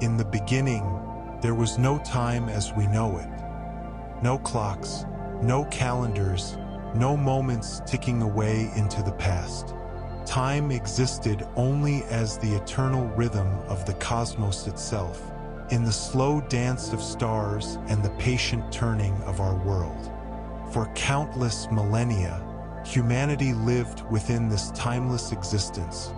In the beginning, there was no time as we know it. No clocks, no calendars, no moments ticking away into the past. Time existed only as the eternal rhythm of the cosmos itself, in the slow dance of stars and the patient turning of our world. For countless millennia, humanity lived within this timeless existence,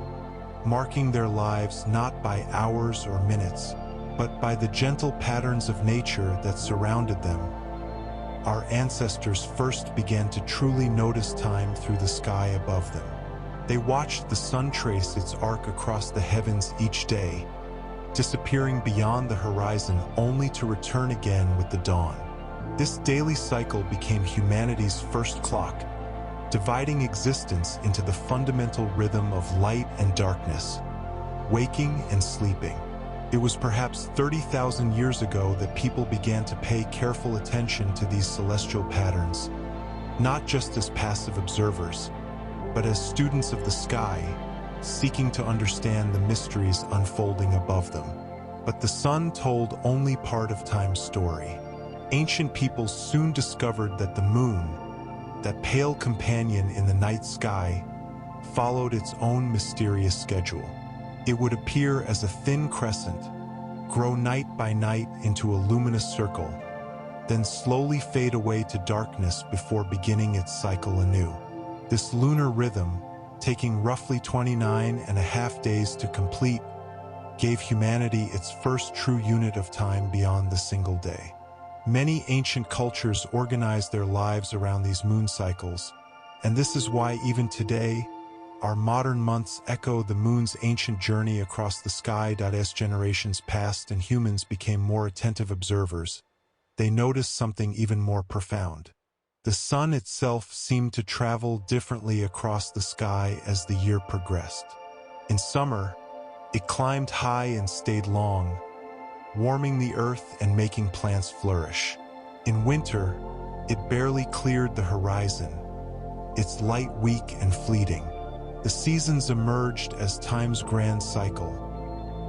marking their lives not by hours or minutes, but by the gentle patterns of nature that surrounded them. Our ancestors first began to truly notice time through the sky above them. They watched the sun trace its arc across the heavens each day, disappearing beyond the horizon only to return again with the dawn. This daily cycle became humanity's first clock, dividing existence into the fundamental rhythm of light and darkness, waking and sleeping. It was perhaps 30,000 years ago that people began to pay careful attention to these celestial patterns, not just as passive observers, but as students of the sky, seeking to understand the mysteries unfolding above them. But the sun told only part of time's story. Ancient peoples soon discovered that the moon, that pale companion in the night sky, followed its own mysterious schedule. It would appear as a thin crescent, grow night by night into a luminous circle, then slowly fade away to darkness before beginning its cycle anew. This lunar rhythm, taking roughly 29.5 days to complete, gave humanity its first true unit of time beyond the single day. Many ancient cultures organized their lives around these moon cycles, and this is why even today, our modern months echo the moon's ancient journey across the sky. As generations passed and humans became more attentive observers, they noticed something even more profound. The sun itself seemed to travel differently across the sky as the year progressed. In summer, it climbed high and stayed long, warming the earth and making plants flourish. In winter, it barely cleared the horizon, its light weak and fleeting. The seasons emerged as time's grand cycle,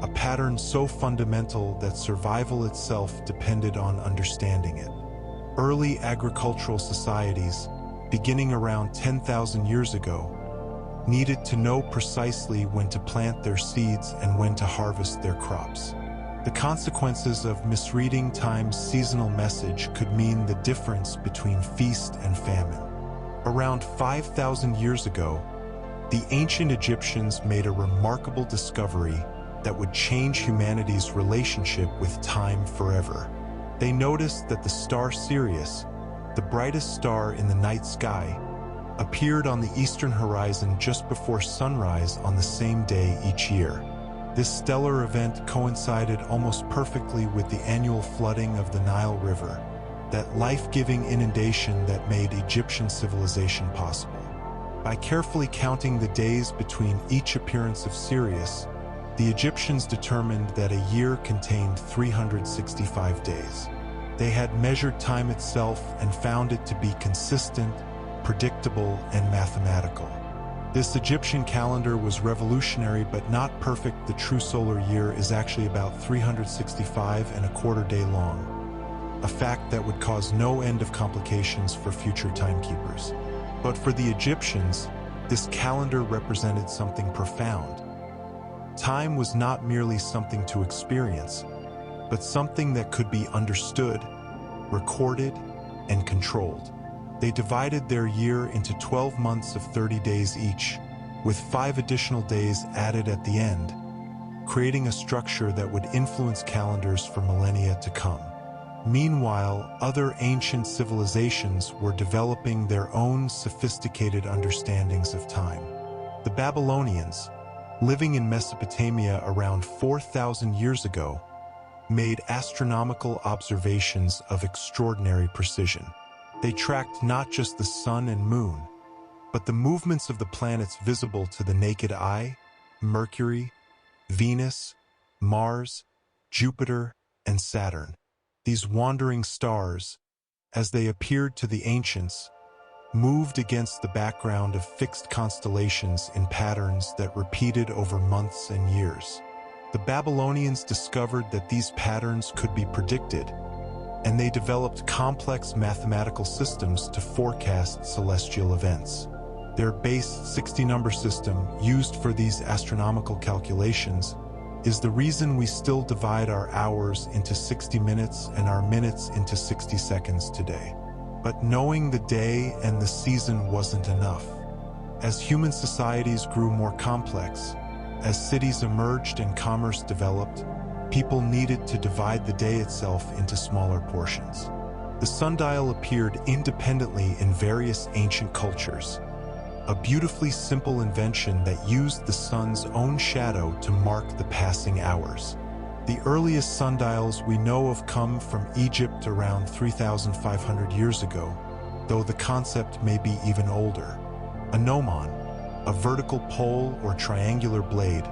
a pattern so fundamental that survival itself depended on understanding it. Early agricultural societies, beginning around 10,000 years ago, needed to know precisely when to plant their seeds and when to harvest their crops. The consequences of misreading time's seasonal message could mean the difference between feast and famine. Around 5,000 years ago, the ancient Egyptians made a remarkable discovery that would change humanity's relationship with time forever. They noticed that the star Sirius, the brightest star in the night sky, appeared on the eastern horizon just before sunrise on the same day each year. This stellar event coincided almost perfectly with the annual flooding of the Nile River, that life-giving inundation that made Egyptian civilization possible. By carefully counting the days between each appearance of Sirius, the Egyptians determined that a year contained 365 days. They had measured time itself and found it to be consistent, predictable, and mathematical. This Egyptian calendar was revolutionary but not perfect. The true solar year is actually about 365.25 days long, a fact that would cause no end of complications for future timekeepers. But for the Egyptians, this calendar represented something profound. Time was not merely something to experience, but something that could be understood, recorded, and controlled. They divided their year into 12 months of 30 days each, with 5 additional days added at the end, creating a structure that would influence calendars for millennia to come. Meanwhile, other ancient civilizations were developing their own sophisticated understandings of time. The Babylonians, living in Mesopotamia around 4,000 years ago, made astronomical observations of extraordinary precision. They tracked not just the sun and moon, but the movements of the planets visible to the naked eye: Mercury, Venus, Mars, Jupiter, and Saturn. These wandering stars, as they appeared to the ancients, moved against the background of fixed constellations in patterns that repeated over months and years. The Babylonians discovered that these patterns could be predicted, and they developed complex mathematical systems to forecast celestial events. Their base 60-number system, used for these astronomical calculations, is the reason we still divide our hours into 60 minutes and our minutes into 60 seconds today. But knowing the day and the season wasn't enough. As human societies grew more complex, as cities emerged and commerce developed, people needed to divide the day itself into smaller portions. The sundial appeared independently in various ancient cultures, a beautifully simple invention that used the sun's own shadow to mark the passing hours. The earliest sundials we know of come from Egypt around 3,500 years ago, though the concept may be even older. A gnomon, a vertical pole or triangular blade,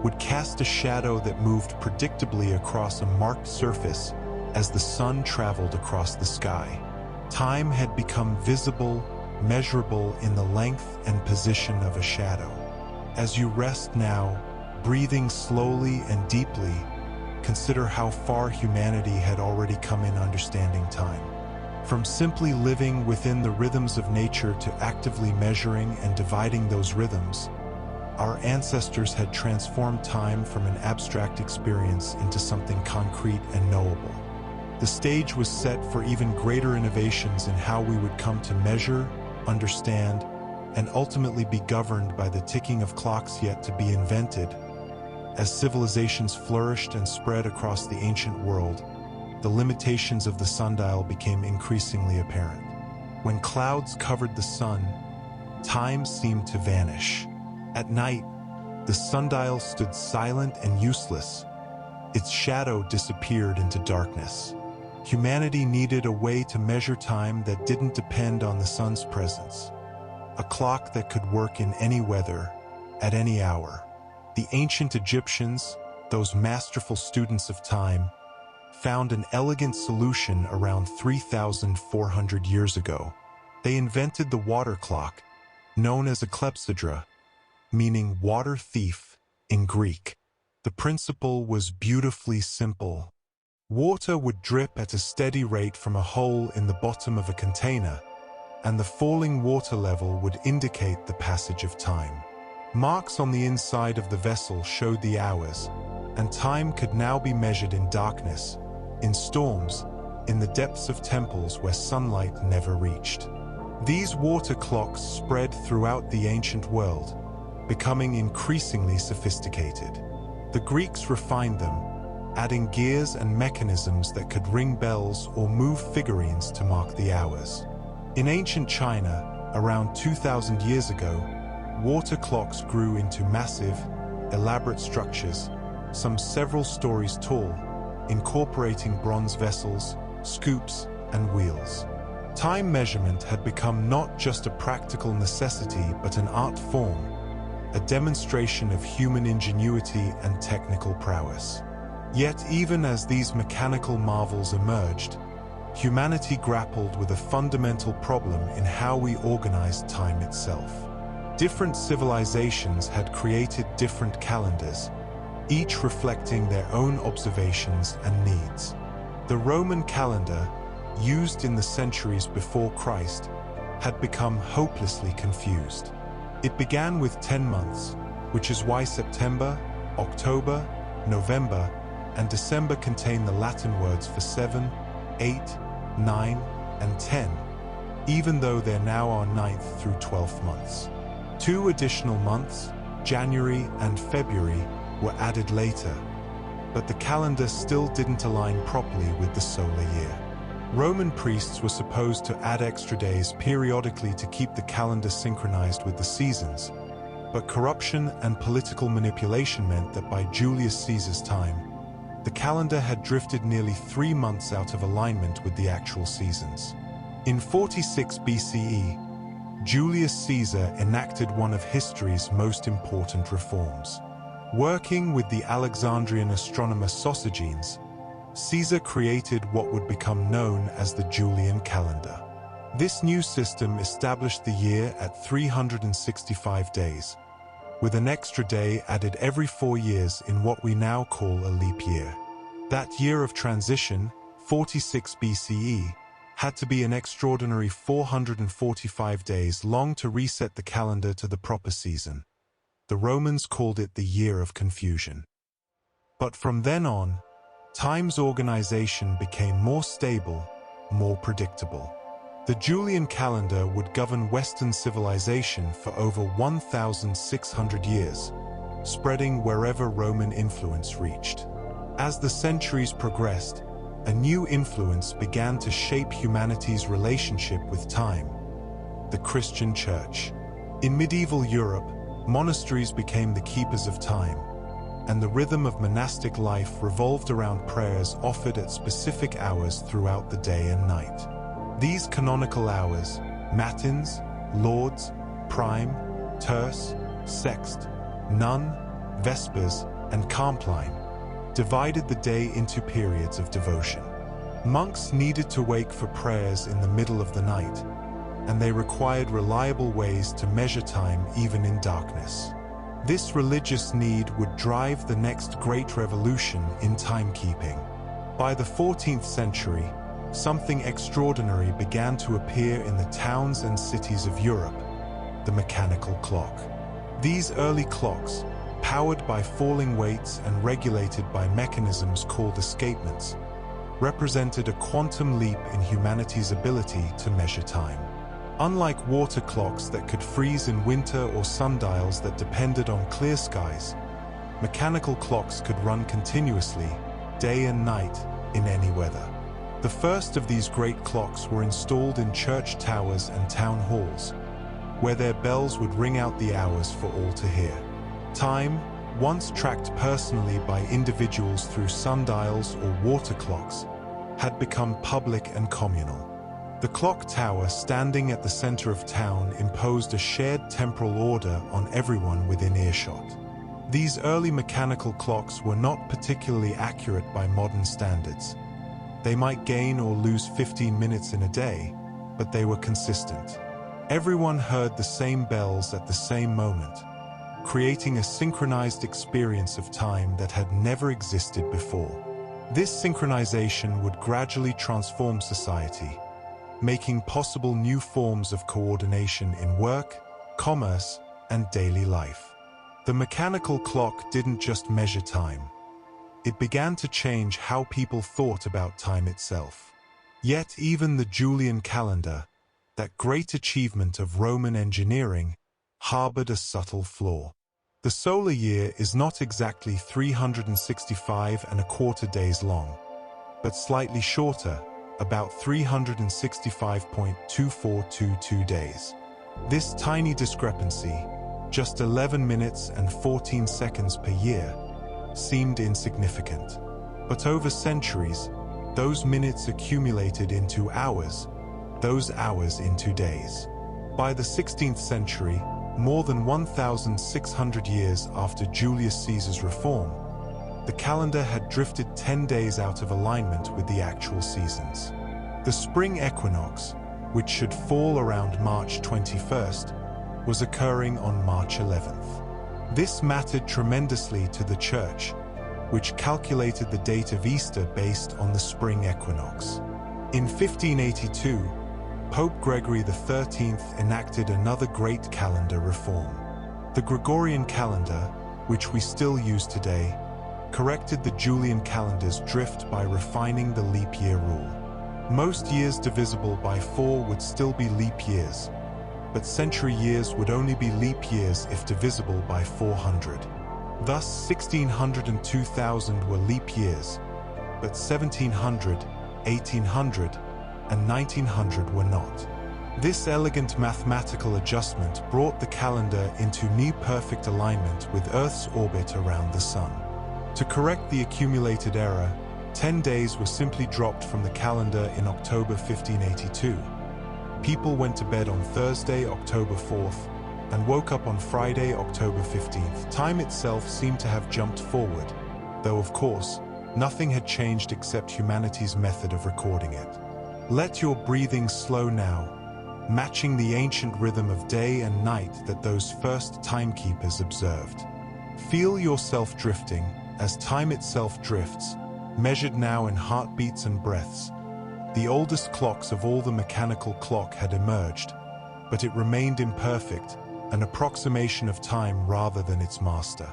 would cast a shadow that moved predictably across a marked surface as the sun traveled across the sky. Time had become visible, measurable in the length and position of a shadow. As you rest now, breathing slowly and deeply, consider how far humanity had already come in understanding time. From simply living within the rhythms of nature to actively measuring and dividing those rhythms, our ancestors had transformed time from an abstract experience into something concrete and knowable. The stage was set for even greater innovations in how we would come to measure, understand, and ultimately be governed by the ticking of clocks yet to be invented. As civilizations flourished and spread across the ancient world, the limitations of the sundial became increasingly apparent. When clouds covered the sun, time seemed to vanish. At night, the sundial stood silent and useless. Its shadow disappeared into darkness. Humanity needed a way to measure time that didn't depend on the sun's presence. A clock that could work in any weather, at any hour. The ancient Egyptians, those masterful students of time, found an elegant solution around 3,400 years ago. They invented the water clock, known as a clepsydra, meaning water thief in Greek. The principle was beautifully simple. Water would drip at a steady rate from a hole in the bottom of a container, and the falling water level would indicate the passage of time. Marks on the inside of the vessel showed the hours, and time could now be measured in darkness, in storms, in the depths of temples where sunlight never reached. These water clocks spread throughout the ancient world, becoming increasingly sophisticated. The Greeks refined them, adding gears and mechanisms that could ring bells or move figurines to mark the hours. In ancient China, around 2,000 years ago, water clocks grew into massive, elaborate structures, some several stories tall, incorporating bronze vessels, scoops, and wheels. Time measurement had become not just a practical necessity but an art form, a demonstration of human ingenuity and technical prowess. Yet even as these mechanical marvels emerged, humanity grappled with a fundamental problem in how we organized time itself. Different civilizations had created different calendars, each reflecting their own observations and needs. The Roman calendar, used in the centuries before Christ, had become hopelessly confused. It began with 10 months, which is why September, October, November, and December contain the Latin words for 7, 8, 9, and 10, even though there now are 9th through 12th months. 2 additional months, January and February, were added later, but the calendar still didn't align properly with the solar year. Roman priests were supposed to add extra days periodically to keep the calendar synchronized with the seasons, but corruption and political manipulation meant that by Julius Caesar's time, the calendar had drifted nearly 3 months out of alignment with the actual seasons. In 46 BCE, Julius Caesar enacted one of history's most important reforms. Working with the Alexandrian astronomer Sosigenes, Caesar created what would become known as the Julian calendar. This new system established the year at 365 days, with an extra day added every 4 years in what we now call a leap year. That year of transition, 46 BCE, had to be an extraordinary 445 days long to reset the calendar to the proper season. The Romans called it the Year of Confusion. But from then on, time's organization became more stable, more predictable. The Julian calendar would govern Western civilization for over 1,600 years, spreading wherever Roman influence reached. As the centuries progressed, a new influence began to shape humanity's relationship with time: the Christian Church. In medieval Europe, monasteries became the keepers of time, and the rhythm of monastic life revolved around prayers offered at specific hours throughout the day and night. These canonical hours, matins, lauds, prime, terce, sext, none, vespers, and compline, divided the day into periods of devotion. Monks needed to wake for prayers in the middle of the night, and they required reliable ways to measure time even in darkness. This religious need would drive the next great revolution in timekeeping. By the 14th century, something extraordinary began to appear in the towns and cities of Europe: the mechanical clock. These early clocks, powered by falling weights and regulated by mechanisms called escapements, represented a quantum leap in humanity's ability to measure time. Unlike water clocks that could freeze in winter or sundials that depended on clear skies, mechanical clocks could run continuously, day and night, in any weather. The first of these great clocks were installed in church towers and town halls, where their bells would ring out the hours for all to hear. Time, once tracked personally by individuals through sundials or water clocks, had become public and communal. The clock tower standing at the center of town imposed a shared temporal order on everyone within earshot. These early mechanical clocks were not particularly accurate by modern standards. They might gain or lose 15 minutes in a day, but they were consistent. Everyone heard the same bells at the same moment, creating a synchronized experience of time that had never existed before. This synchronization would gradually transform society, making possible new forms of coordination in work, commerce, and daily life. The mechanical clock didn't just measure time. It began to change how people thought about time itself. Yet even the Julian calendar, that great achievement of Roman engineering, harbored a subtle flaw. The solar year is not exactly 365¼ days long, but slightly shorter, about 365.2422 days. This tiny discrepancy, just 11 minutes and 14 seconds per year, seemed insignificant. But over centuries, those minutes accumulated into hours, those hours into days. By the 16th century, more than 1,600 years after Julius Caesar's reform, the calendar had drifted 10 days out of alignment with the actual seasons. The spring equinox, which should fall around March 21st, was occurring on March 11th. This mattered tremendously to the Church, which calculated the date of Easter based on the spring equinox. In 1582, Pope Gregory XIII enacted another great calendar reform. The Gregorian calendar, which we still use today, corrected the Julian calendar's drift by refining the leap year rule. Most years divisible by 4 would still be leap years, but century years would only be leap years if divisible by 400. Thus, 1600 and 2000 were leap years, but 1700, 1800, and 1900 were not. This elegant mathematical adjustment brought the calendar into near-perfect alignment with Earth's orbit around the Sun. To correct the accumulated error, 10 days were simply dropped from the calendar in October 1582. People went to bed on Thursday, October 4th, and woke up on Friday, October 15th. Time itself seemed to have jumped forward, though of course, nothing had changed except humanity's method of recording it. Let your breathing slow now. matching the ancient rhythm of day and night that those first timekeepers observed. Feel yourself drifting as time itself drifts, measured now in heartbeats and breaths. The oldest clocks of all the mechanical clock had emerged, but it remained imperfect, an approximation of time rather than its master.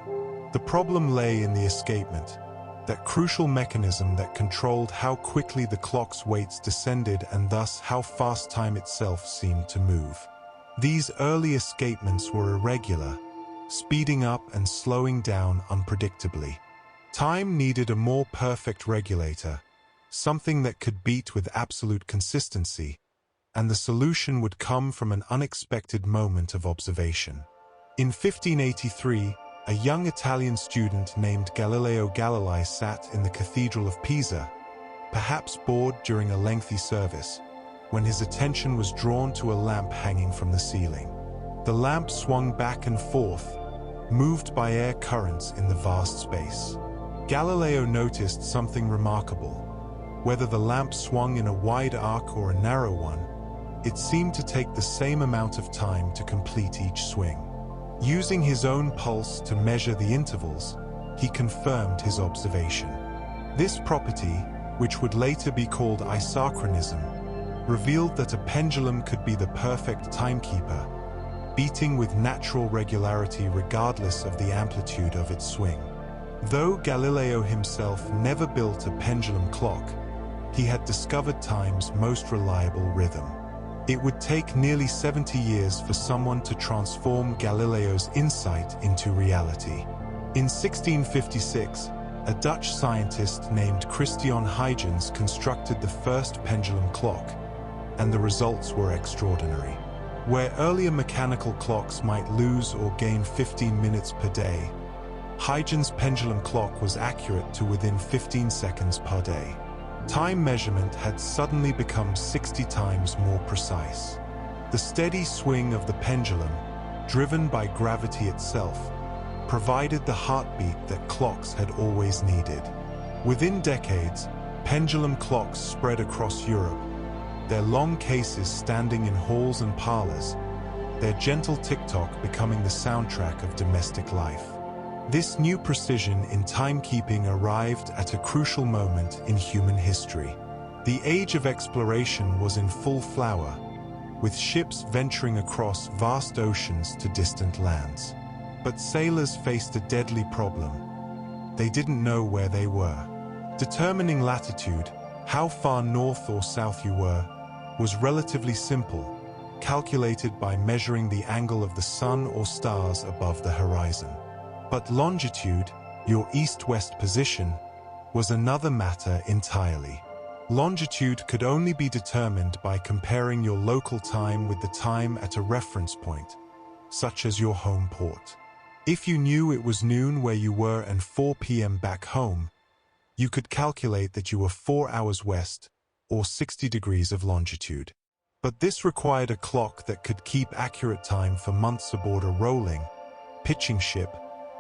The problem lay in the escapement, that crucial mechanism that controlled how quickly the clock's weights descended and thus how fast time itself seemed to move. These early escapements were irregular, speeding up and slowing down unpredictably. Time needed a more perfect regulator, something that could beat with absolute consistency, and the solution would come from an unexpected moment of observation. In 1583, a young Italian student named Galileo Galilei sat in the Cathedral of Pisa, perhaps bored during a lengthy service, when his attention was drawn to a lamp hanging from the ceiling. The lamp swung back and forth, moved by air currents in the vast space. Galileo noticed something remarkable. Whether the lamp swung in a wide arc or a narrow one, it seemed to take the same amount of time to complete each swing. Using his own pulse to measure the intervals, he confirmed his observation. This property, which would later be called isochronism, revealed that a pendulum could be the perfect timekeeper, beating with natural regularity regardless of the amplitude of its swing. Though Galileo himself never built a pendulum clock, he had discovered time's most reliable rhythm. It would take nearly 70 years for someone to transform Galileo's insight into reality. In 1656, a Dutch scientist named Christian Huygens constructed the first pendulum clock, and the results were extraordinary. Where earlier mechanical clocks might lose or gain 15 minutes per day, Huygens' pendulum clock was accurate to within 15 seconds per day. Time measurement had suddenly become 60 times more precise. The steady swing of the pendulum, driven by gravity itself, provided the heartbeat that clocks had always needed. Within decades, pendulum clocks spread across Europe, their long cases standing in halls and parlors, their gentle tick-tock becoming the soundtrack of domestic life. This new precision in timekeeping arrived at a crucial moment in human history. The age of exploration was in full flower, with ships venturing across vast oceans to distant lands. But sailors faced a deadly problem. They didn't know where they were. Determining latitude, how far north or south you were, was relatively simple, calculated by measuring the angle of the sun or stars above the horizon. But longitude, your east-west position, was another matter entirely. Longitude could only be determined by comparing your local time with the time at a reference point, such as your home port. If you knew it was noon where you were and 4 p.m. back home, you could calculate that you were 4 hours west, or 60 degrees of longitude. But this required a clock that could keep accurate time for months aboard a rolling, pitching ship,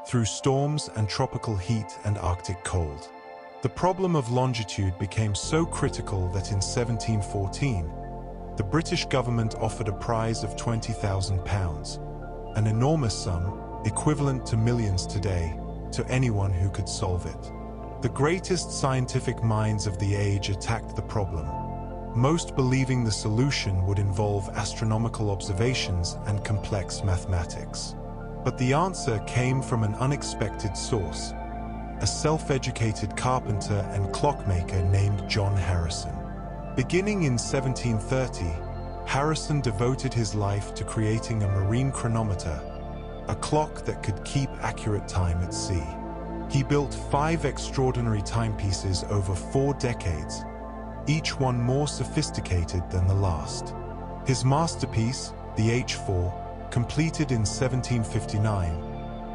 through storms and tropical heat and Arctic cold. The problem of longitude became so critical that in 1714, the British government offered a prize of £20,000, an enormous sum, equivalent to millions today, to anyone who could solve it. The greatest scientific minds of the age attacked the problem, most believing the solution would involve astronomical observations and complex mathematics. But the answer came from an unexpected source, a self-educated carpenter and clockmaker named John Harrison. Beginning in 1730, Harrison devoted his life to creating a marine chronometer, a clock that could keep accurate time at sea. He built 5 extraordinary timepieces over 4 decades, each one more sophisticated than the last. His masterpiece, the H4, completed in 1759,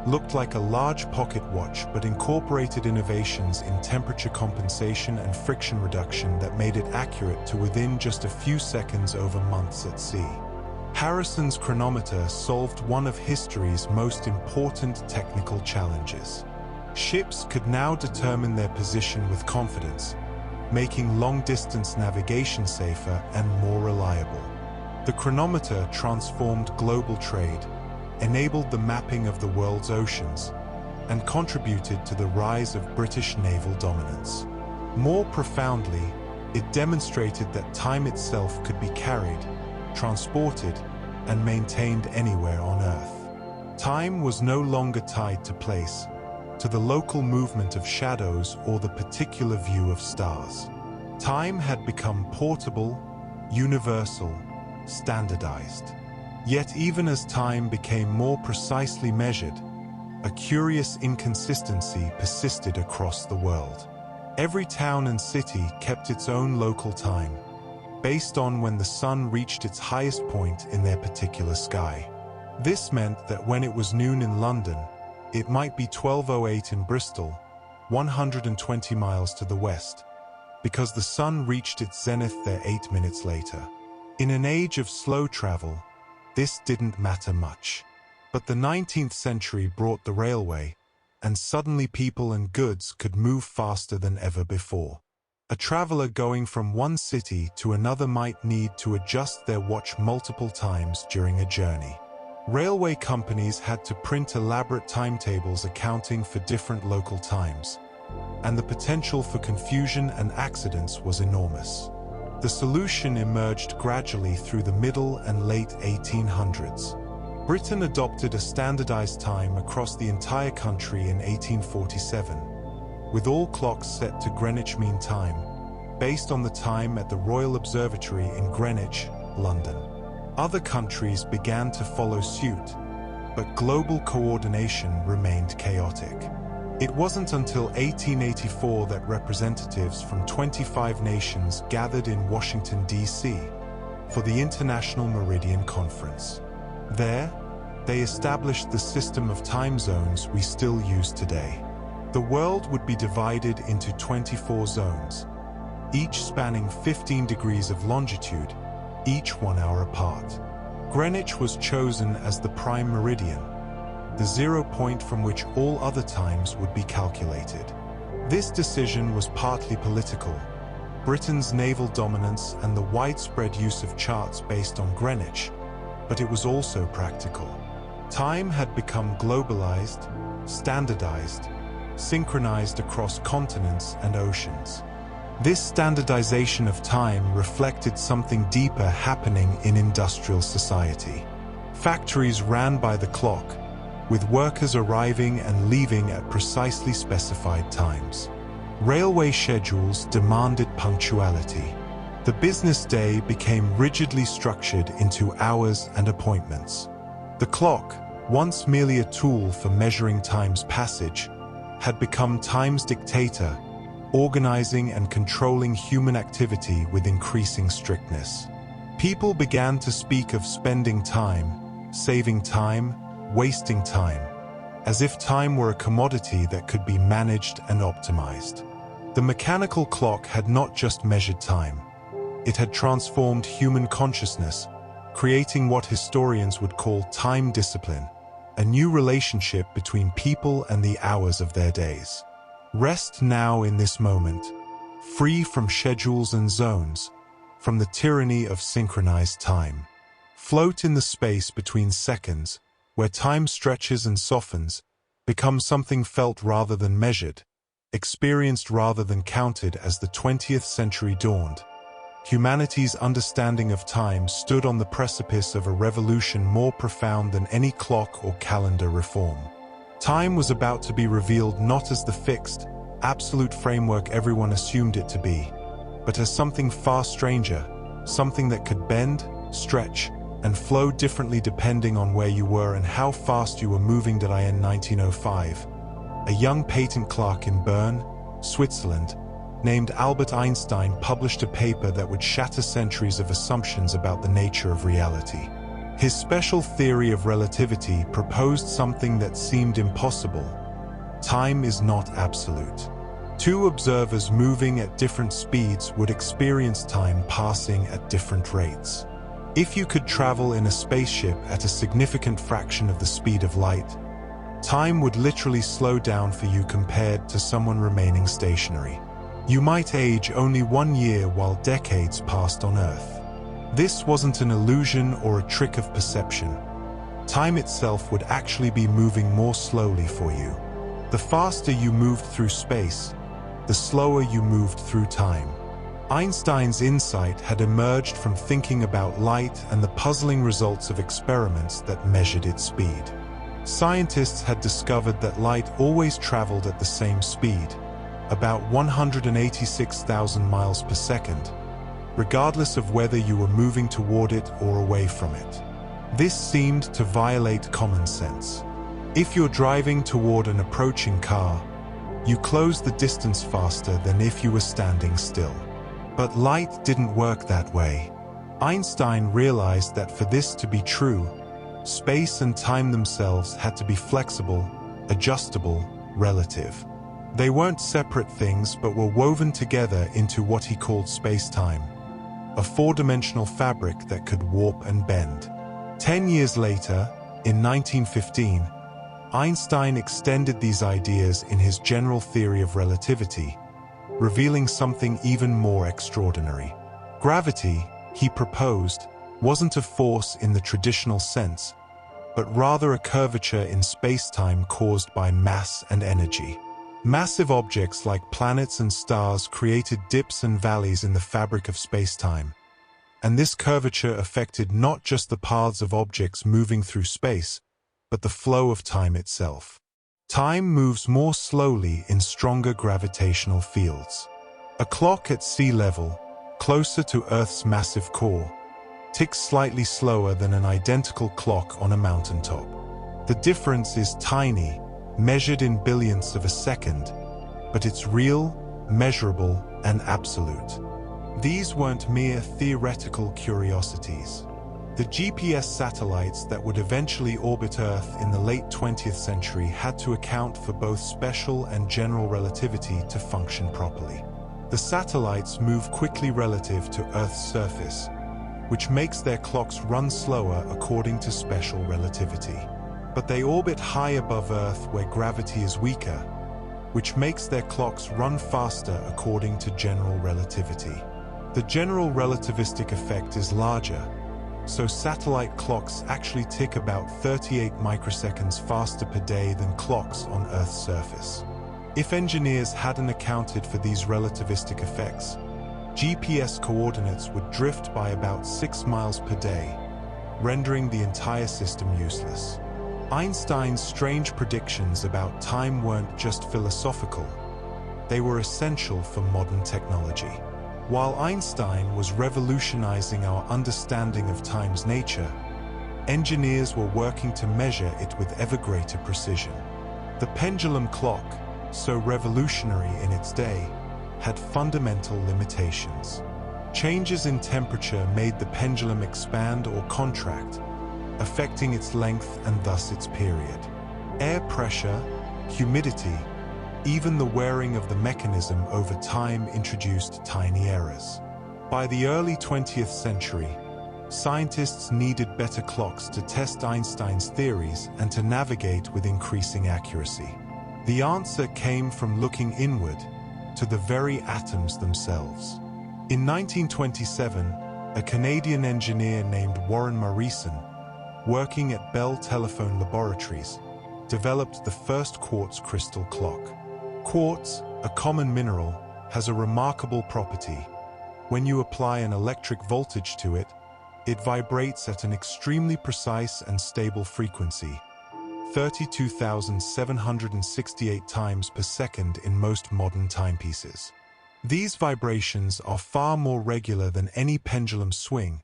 looked like a large pocket watch but incorporated innovations in temperature compensation and friction reduction that made it accurate to within just a few seconds over months at sea. Harrison's chronometer solved one of history's most important technical challenges. Ships could now determine their position with confidence, making long-distance navigation safer and more reliable. The chronometer transformed global trade, enabled the mapping of the world's oceans, and contributed to the rise of British naval dominance. More profoundly, it demonstrated that time itself could be carried, transported, and maintained anywhere on Earth. Time was no longer tied to place, to the local movement of shadows or the particular view of stars. Time had become portable, universal, standardized. Yet even as time became more precisely measured, a curious inconsistency persisted across the world. Every town and city kept its own local time, based on when the sun reached its highest point in their particular sky. This meant that when it was noon in London, it might be 12:08 in Bristol, 120 miles to the west, because the sun reached its zenith there 8 minutes later. In an age of slow travel, this didn't matter much. But the 19th century brought the railway, and suddenly people and goods could move faster than ever before. A traveler going from one city to another might need to adjust their watch multiple times during a journey. Railway companies had to print elaborate timetables accounting for different local times, and the potential for confusion and accidents was enormous. The solution emerged gradually through the middle and late 1800s. Britain adopted a standardized time across the entire country in 1847, with all clocks set to Greenwich Mean Time, based on the time at the Royal Observatory in Greenwich, London. Other countries began to follow suit, but global coordination remained chaotic. It wasn't until 1884 that representatives from 25 nations gathered in Washington, D.C. for the International Meridian Conference. There, they established the system of time zones we still use today. The world would be divided into 24 zones, each spanning 15 degrees of longitude, each 1 hour apart. Greenwich was chosen as the prime meridian, the 0 point from which all other times would be calculated. This decision was partly political. Britain's naval dominance and the widespread use of charts based on Greenwich, but it was also practical. Time had become globalized, standardized, synchronized across continents and oceans. This standardization of time reflected something deeper happening in industrial society. Factories ran by the clock, with workers arriving and leaving at precisely specified times. Railway schedules demanded punctuality. The business day became rigidly structured into hours and appointments. The clock, once merely a tool for measuring time's passage, had become time's dictator, organizing and controlling human activity with increasing strictness. People began to speak of spending time, saving time, wasting time, as if time were a commodity that could be managed and optimized. The mechanical clock had not just measured time. It had transformed human consciousness, creating what historians would call time discipline, a new relationship between people and the hours of their days. Rest now in this moment, free from schedules and zones, from the tyranny of synchronized time. Float in the space between seconds, where time stretches and softens, become something felt rather than measured, experienced rather than counted. As the 20th century dawned, humanity's understanding of time stood on the precipice of a revolution more profound than any clock or calendar reform. Time was about to be revealed not as the fixed, absolute framework everyone assumed it to be, but as something far stranger, something that could bend, stretch, and flow differently depending on where you were and how fast you were moving. In 1905, a young patent clerk in Bern, Switzerland, named Albert Einstein published a paper that would shatter centuries of assumptions about the nature of reality. His special theory of relativity proposed something that seemed impossible. Time is not absolute. Two observers moving at different speeds would experience time passing at different rates. If you could travel in a spaceship at a significant fraction of the speed of light, time would literally slow down for you compared to someone remaining stationary. You might age only 1 year while decades passed on Earth. This wasn't an illusion or a trick of perception. Time itself would actually be moving more slowly for you. The faster you moved through space, the slower you moved through time. Einstein's insight had emerged from thinking about light and the puzzling results of experiments that measured its speed. Scientists had discovered that light always traveled at the same speed, about 186,000 miles per second, regardless of whether you were moving toward it or away from it. This seemed to violate common sense. If you're driving toward an approaching car, you close the distance faster than if you were standing still. But light didn't work that way. Einstein realized that for this to be true, space and time themselves had to be flexible, adjustable, relative. They weren't separate things but were woven together into what he called space-time, a four-dimensional fabric that could warp and bend. 10 years later, in 1915, Einstein extended these ideas in his general theory of relativity, revealing something even more extraordinary. Gravity, he proposed, wasn't a force in the traditional sense, but rather a curvature in space-time caused by mass and energy. Massive objects like planets and stars created dips and valleys in the fabric of space-time, and this curvature affected not just the paths of objects moving through space, but the flow of time itself. Time moves more slowly in stronger gravitational fields. A clock at sea level, closer to Earth's massive core, ticks slightly slower than an identical clock on a mountaintop. The difference is tiny, measured in billionths of a second, but it's real, measurable, and absolute. These weren't mere theoretical curiosities. The GPS satellites that would eventually orbit Earth in the late 20th century had to account for both special and general relativity to function properly. The satellites move quickly relative to Earth's surface, which makes their clocks run slower according to special relativity. But they orbit high above Earth where gravity is weaker, which makes their clocks run faster according to general relativity. The general relativistic effect is larger, so satellite clocks actually tick about 38 microseconds faster per day than clocks on Earth's surface. If engineers hadn't accounted for these relativistic effects, GPS coordinates would drift by about 6 miles per day, rendering the entire system useless. Einstein's strange predictions about time weren't just philosophical, they were essential for modern technology. While Einstein was revolutionizing our understanding of time's nature, engineers were working to measure it with ever greater precision. The pendulum clock, so revolutionary in its day, had fundamental limitations. Changes in temperature made the pendulum expand or contract, affecting its length and thus its period. Air pressure, humidity, even the wearing of the mechanism over time introduced tiny errors. By the early 20th century, scientists needed better clocks to test Einstein's theories and to navigate with increasing accuracy. The answer came from looking inward, to the very atoms themselves. In 1927, a Canadian engineer named Warren Morrison, working at Bell Telephone Laboratories, developed the first quartz crystal clock. Quartz, a common mineral, has a remarkable property. When you apply an electric voltage to it, it vibrates at an extremely precise and stable frequency, 32,768 times per second in most modern timepieces. These vibrations are far more regular than any pendulum swing,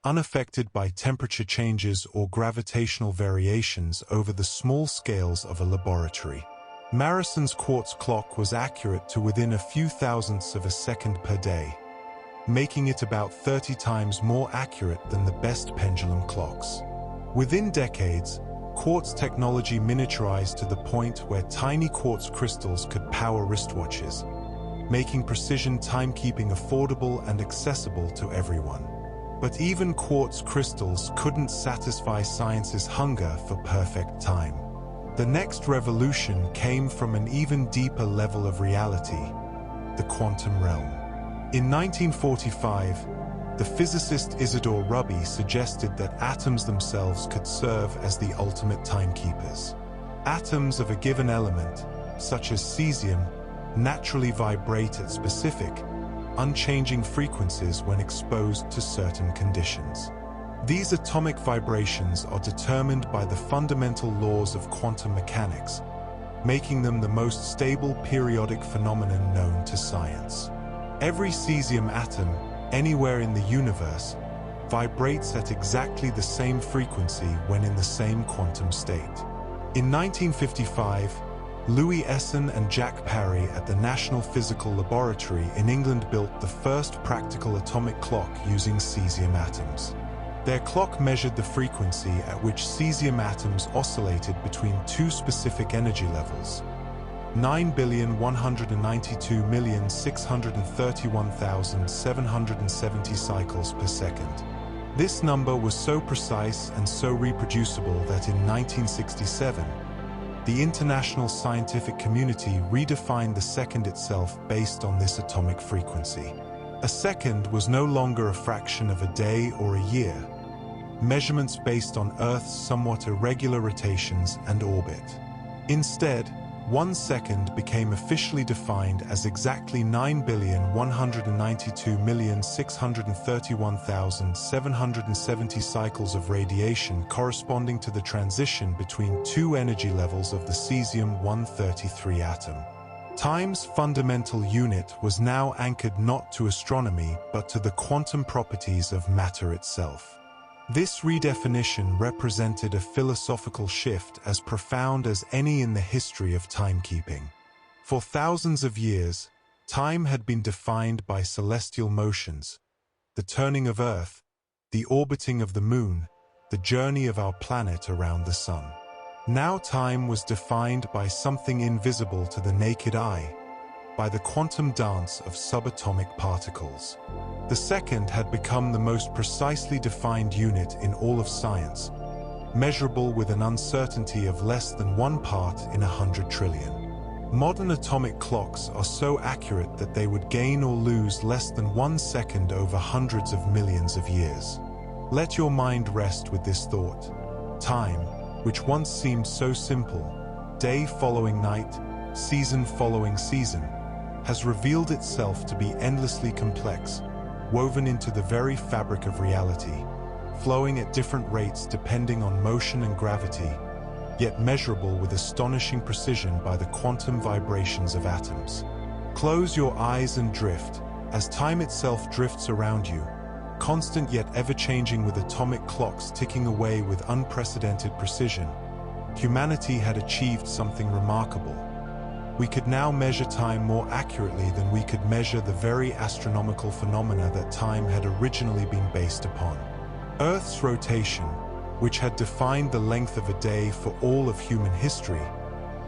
unaffected by temperature changes or gravitational variations over the small scales of a laboratory. Morrison's quartz clock was accurate to within a few thousandths of a second per day, making it about 30 times more accurate than the best pendulum clocks. Within decades, quartz technology miniaturized to the point where tiny quartz crystals could power wristwatches, making precision timekeeping affordable and accessible to everyone. But even quartz crystals couldn't satisfy science's hunger for perfect time. The next revolution came from an even deeper level of reality, the quantum realm. In 1945, The physicist Isidore Ruby suggested that atoms themselves could serve as the ultimate timekeepers. Atoms of a given element, such as cesium, naturally vibrate at specific, unchanging frequencies when exposed to certain conditions. These atomic vibrations are determined by the fundamental laws of quantum mechanics, making them the most stable periodic phenomenon known to science. Every cesium atom, anywhere in the universe, vibrates at exactly the same frequency when in the same quantum state. In 1955, Louis Essen and Jack Parry at the National Physical Laboratory in England built the first practical atomic clock using cesium atoms. Their clock measured the frequency at which cesium atoms oscillated between two specific energy levels: 9,192,631,770 cycles per second. This number was so precise and so reproducible that in 1967, the international scientific community redefined the second itself based on this atomic frequency. A second was no longer a fraction of a day or a year. Measurements based on Earth's somewhat irregular rotations and orbit. Instead, 1 second became officially defined as exactly 9,192,631,770 cycles of radiation, corresponding to the transition between two energy levels of the cesium-133 atom. Time's fundamental unit was now anchored not to astronomy but to the quantum properties of matter itself. This redefinition represented a philosophical shift as profound as any in the history of timekeeping. For thousands of years, time had been defined by celestial motions: the turning of Earth, the orbiting of the Moon, the journey of our planet around the Sun. Now time was defined by something invisible to the naked eye, by the quantum dance of subatomic particles. The second had become the most precisely defined unit in all of science, measurable with an uncertainty of less than 1 part in 100 trillion. Modern atomic clocks are so accurate that they would gain or lose less than 1 second over hundreds of millions of years. Let your mind rest with this thought. Time, which once seemed so simple, day following night, season following season, has revealed itself to be endlessly complex, woven into the very fabric of reality, flowing at different rates depending on motion and gravity, yet measurable with astonishing precision by the quantum vibrations of atoms. Close your eyes and drift, as time itself drifts around you, constant yet ever-changing, with atomic clocks ticking away with unprecedented precision. Humanity had achieved something remarkable. We could now measure time more accurately than we could measure the very astronomical phenomena that time had originally been based upon. Earth's rotation, which had defined the length of a day for all of human history,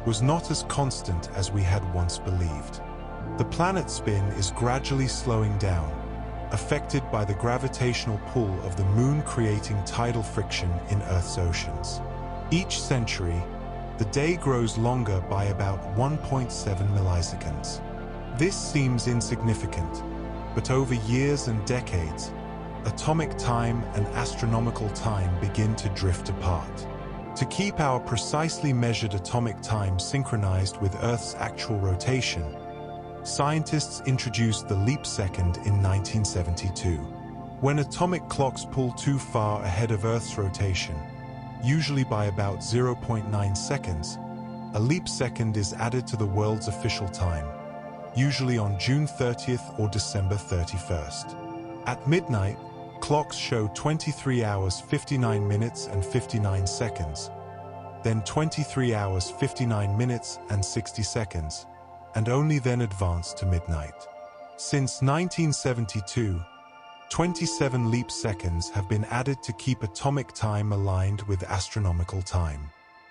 was not as constant as we had once believed. The planet's spin is gradually slowing down, affected by the gravitational pull of the Moon, creating tidal friction in Earth's oceans. Each century, the day grows longer by about 1.7 milliseconds. This seems insignificant, but over years and decades, atomic time and astronomical time begin to drift apart. To keep our precisely measured atomic time synchronized with Earth's actual rotation, scientists introduced the leap second in 1972. When atomic clocks pull too far ahead of Earth's rotation, usually by about 0.9 seconds, a leap second is added to the world's official time, usually on June 30th or December 31st. At midnight, clocks show 23 hours 59 minutes and 59 seconds, then 23 hours 59 minutes and 60 seconds, and only then advance to midnight. Since 1972, 27 leap seconds have been added to keep atomic time aligned with astronomical time.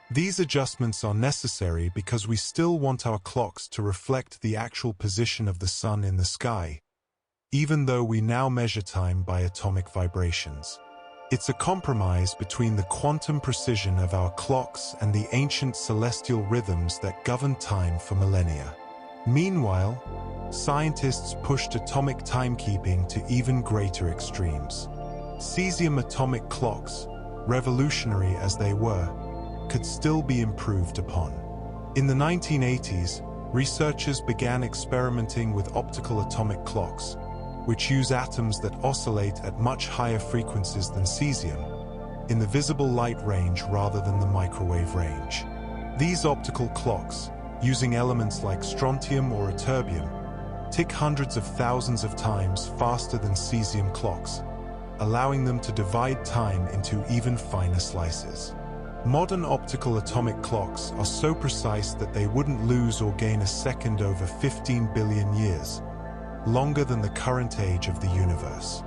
These adjustments are necessary because we still want our clocks to reflect the actual position of the sun in the sky, even though we now measure time by atomic vibrations. It's a compromise between the quantum precision of our clocks and the ancient celestial rhythms that governed time for millennia. Meanwhile, scientists pushed atomic timekeeping to even greater extremes. Cesium atomic clocks, revolutionary as they were, could still be improved upon. In the 1980s, researchers began experimenting with optical atomic clocks, which use atoms that oscillate at much higher frequencies than cesium, in the visible light range rather than the microwave range. These optical clocks, using elements like strontium or ytterbium, tick hundreds of thousands of times faster than cesium clocks, allowing them to divide time into even finer slices. Modern optical atomic clocks are so precise that they wouldn't lose or gain a second over 15 billion years, longer than the current age of the universe.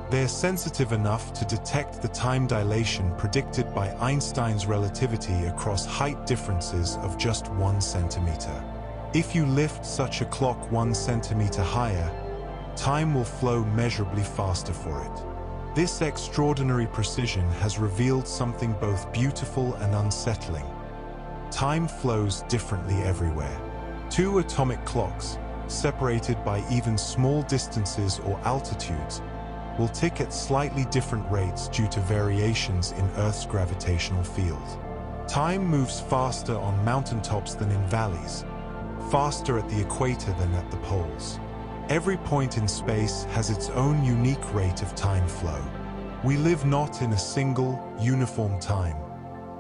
They are sensitive enough to detect the time dilation predicted by Einstein's relativity across height differences of just 1 centimeter. If you lift such a clock 1 centimeter higher, time will flow measurably faster for it. This extraordinary precision has revealed something both beautiful and unsettling. Time flows differently everywhere. Two atomic clocks, separated by even small distances or altitudes, will tick at slightly different rates due to variations in Earth's gravitational field. Time moves faster on mountaintops than in valleys, faster at the equator than at the poles. Every point in space has its own unique rate of time flow. We live not in a single, uniform time,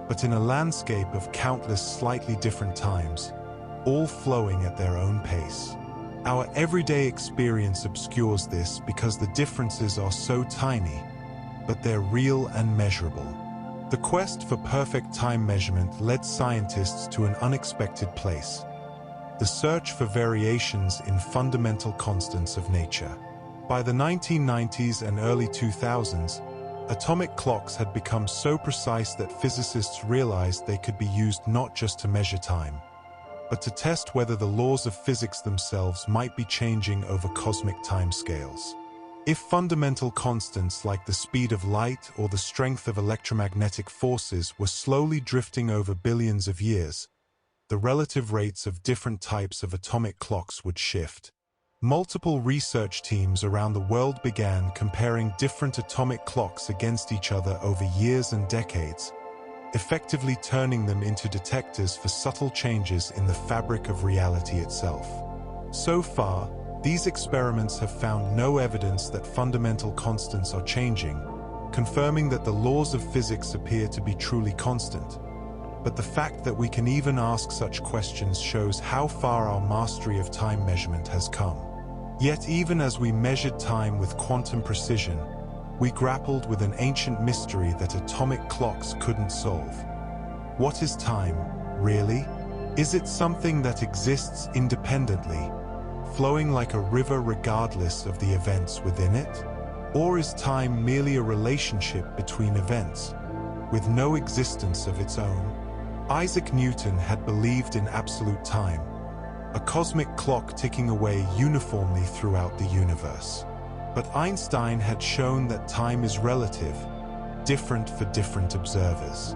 but in a landscape of countless slightly different times, all flowing at their own pace. Our everyday experience obscures this because the differences are so tiny, but they're real and measurable. The quest for perfect time measurement led scientists to an unexpected place: the search for variations in fundamental constants of nature. By the 1990s and early 2000s, atomic clocks had become so precise that physicists realized they could be used not just to measure time, but to test whether the laws of physics themselves might be changing over cosmic timescales. If fundamental constants like the speed of light or the strength of electromagnetic forces were slowly drifting over billions of years, the relative rates of different types of atomic clocks would shift. Multiple research teams around the world began comparing different atomic clocks against each other over years and decades, effectively turning them into detectors for subtle changes in the fabric of reality itself. So far, these experiments have found no evidence that fundamental constants are changing, confirming that the laws of physics appear to be truly constant. But the fact that we can even ask such questions shows how far our mastery of time measurement has come. Yet even as we measured time with quantum precision, we grappled with an ancient mystery that atomic clocks couldn't solve. What is time, really? Is it something that exists independently, flowing like a river regardless of the events within it? Or is time merely a relationship between events, with no existence of its own? Isaac Newton had believed in absolute time, a cosmic clock ticking away uniformly throughout the universe. But Einstein had shown that time is relative, different for different observers.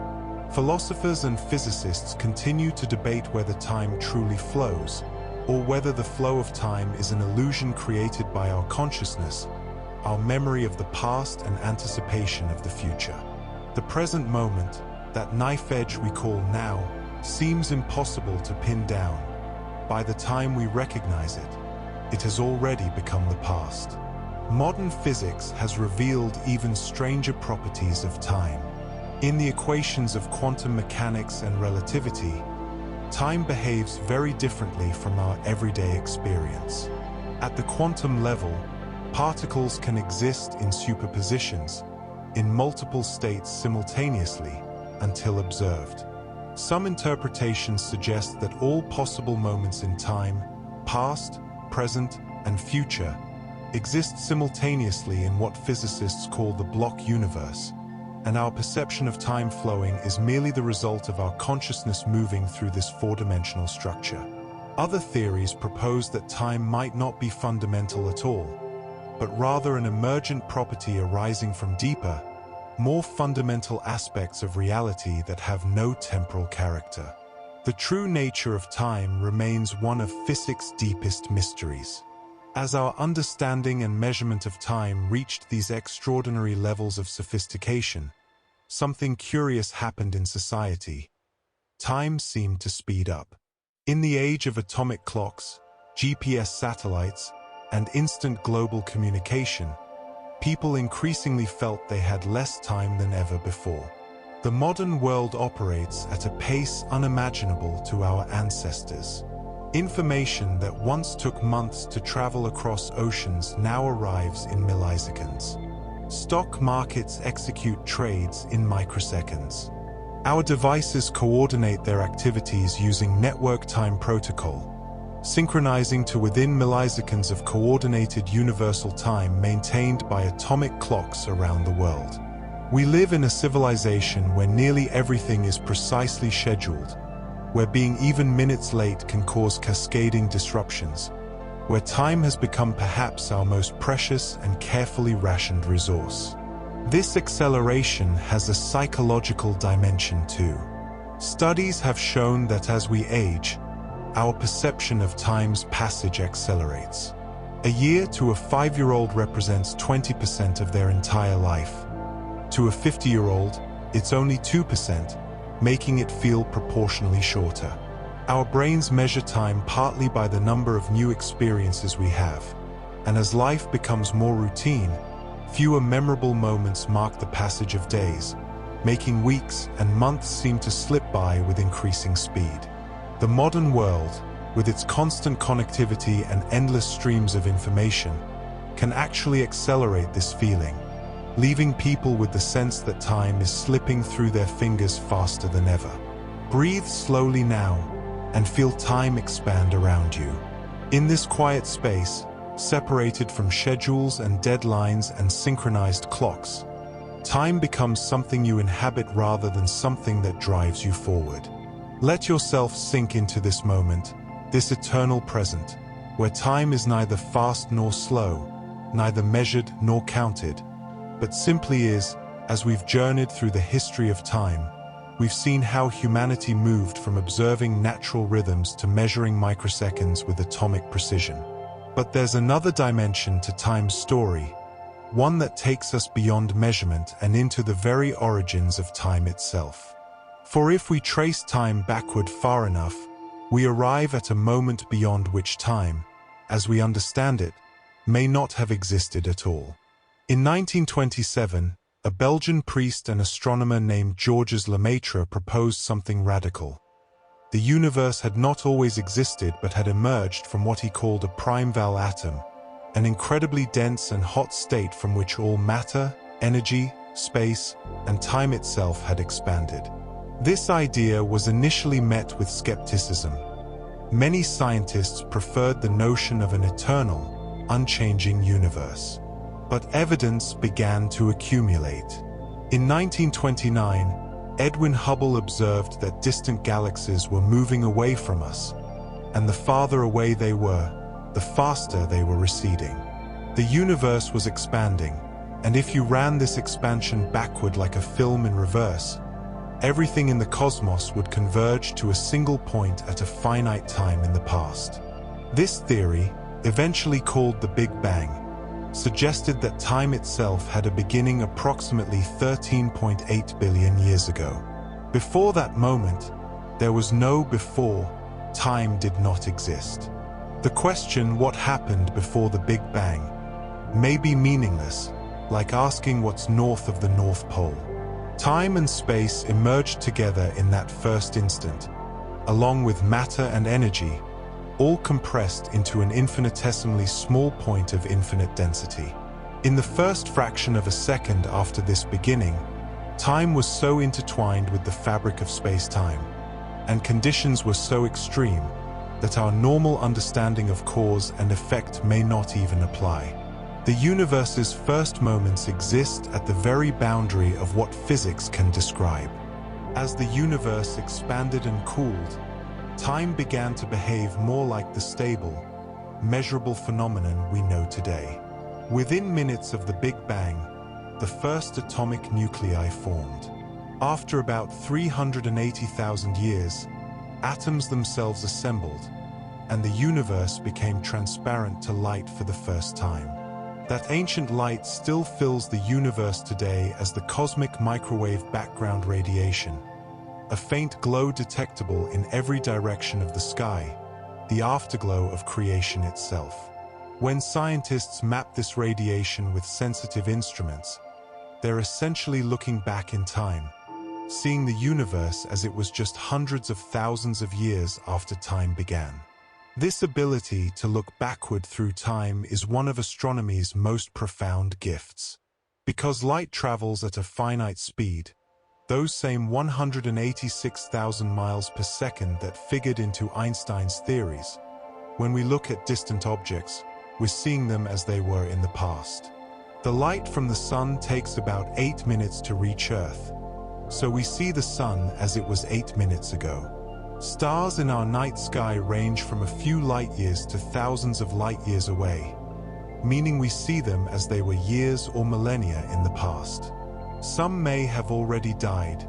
Philosophers and physicists continue to debate whether time truly flows, or whether the flow of time is an illusion created by our consciousness, our memory of the past and anticipation of the future. The present moment, that knife edge we call now, seems impossible to pin down. By the time we recognize it, it has already become the past. Modern physics has revealed even stranger properties of time. In the equations of quantum mechanics and relativity, time behaves very differently from our everyday experience. At the quantum level, particles can exist in superpositions, in multiple states simultaneously, until observed. Some interpretations suggest that all possible moments in time, past, present, and future, exist simultaneously in what physicists call the block universe, and our perception of time flowing is merely the result of our consciousness moving through this four-dimensional structure. Other theories propose that time might not be fundamental at all, but rather an emergent property arising from deeper, more fundamental aspects of reality that have no temporal character. The true nature of time remains one of physics' deepest mysteries. As our understanding and measurement of time reached these extraordinary levels of sophistication, something curious happened in society. Time seemed to speed up. In the age of atomic clocks, GPS satellites, and instant global communication, people increasingly felt they had less time than ever before. The modern world operates at a pace unimaginable to our ancestors. Information that once took months to travel across oceans now arrives in milliseconds. Stock markets execute trades in microseconds. Our devices coordinate their activities using network time protocol, synchronizing to within milliseconds of coordinated universal time maintained by atomic clocks around the world. We live in a civilization where nearly everything is precisely scheduled, where being even minutes late can cause cascading disruptions, where time has become perhaps our most precious and carefully rationed resource. This acceleration has a psychological dimension too. Studies have shown that as we age, our perception of time's passage accelerates. A year to a 5-year-old represents 20% of their entire life. To a 50-year-old, it's only 2%, making it feel proportionally shorter. Our brains measure time partly by the number of new experiences we have, and as life becomes more routine, fewer memorable moments mark the passage of days, making weeks and months seem to slip by with increasing speed. The modern world, with its constant connectivity and endless streams of information, can actually accelerate this feeling, leaving people with the sense that time is slipping through their fingers faster than ever. Breathe slowly now and feel time expand around you. In this quiet space, separated from schedules and deadlines and synchronized clocks, time becomes something you inhabit rather than something that drives you forward. Let yourself sink into this moment, this eternal present, where time is neither fast nor slow, neither measured nor counted, but simply is. As we've journeyed through the history of time, we've seen how humanity moved from observing natural rhythms to measuring microseconds with atomic precision. But there's another dimension to time's story, one that takes us beyond measurement and into the very origins of time itself. For if we trace time backward far enough, we arrive at a moment beyond which time, as we understand it, may not have existed at all. In 1927, a Belgian priest and astronomer named Georges Lemaitre proposed something radical. The universe had not always existed but had emerged from what he called a prime-val atom, an incredibly dense and hot state from which all matter, energy, space, and time itself had expanded. This idea was initially met with skepticism. Many scientists preferred the notion of an eternal, unchanging universe. But evidence began to accumulate. In 1929, Edwin Hubble observed that distant galaxies were moving away from us, and the farther away they were, the faster they were receding. The universe was expanding, and if you ran this expansion backward like a film in reverse, everything in the cosmos would converge to a single point at a finite time in the past. This theory, eventually called the Big Bang, suggested that time itself had a beginning approximately 13.8 billion years ago. Before that moment, there was no before, time did not exist. The question, what happened before the Big Bang, may be meaningless, like asking what's north of the North Pole. Time and space emerged together in that first instant, along with matter and energy, all compressed into an infinitesimally small point of infinite density. In the first fraction of a second after this beginning, time was so intertwined with the fabric of space-time, and conditions were so extreme that our normal understanding of cause and effect may not even apply. The universe's first moments exist at the very boundary of what physics can describe. As the universe expanded and cooled, time began to behave more like the stable, measurable phenomenon we know today. Within minutes of the Big Bang, the first atomic nuclei formed. After about 380,000 years, atoms themselves assembled, and the universe became transparent to light for the first time. That ancient light still fills the universe today as the cosmic microwave background radiation, a faint glow detectable in every direction of the sky, the afterglow of creation itself. When scientists map this radiation with sensitive instruments, they're essentially looking back in time, seeing the universe as it was just hundreds of thousands of years after time began. This ability to look backward through time is one of astronomy's most profound gifts. Because light travels at a finite speed, those same 186,000 miles per second that figured into Einstein's theories, when we look at distant objects, we're seeing them as they were in the past. The light from the sun takes about 8 minutes to reach Earth, so we see the sun as it was 8 minutes ago. Stars in our night sky range from a few light years to thousands of light years away, meaning we see them as they were years or millennia in the past. Some may have already died,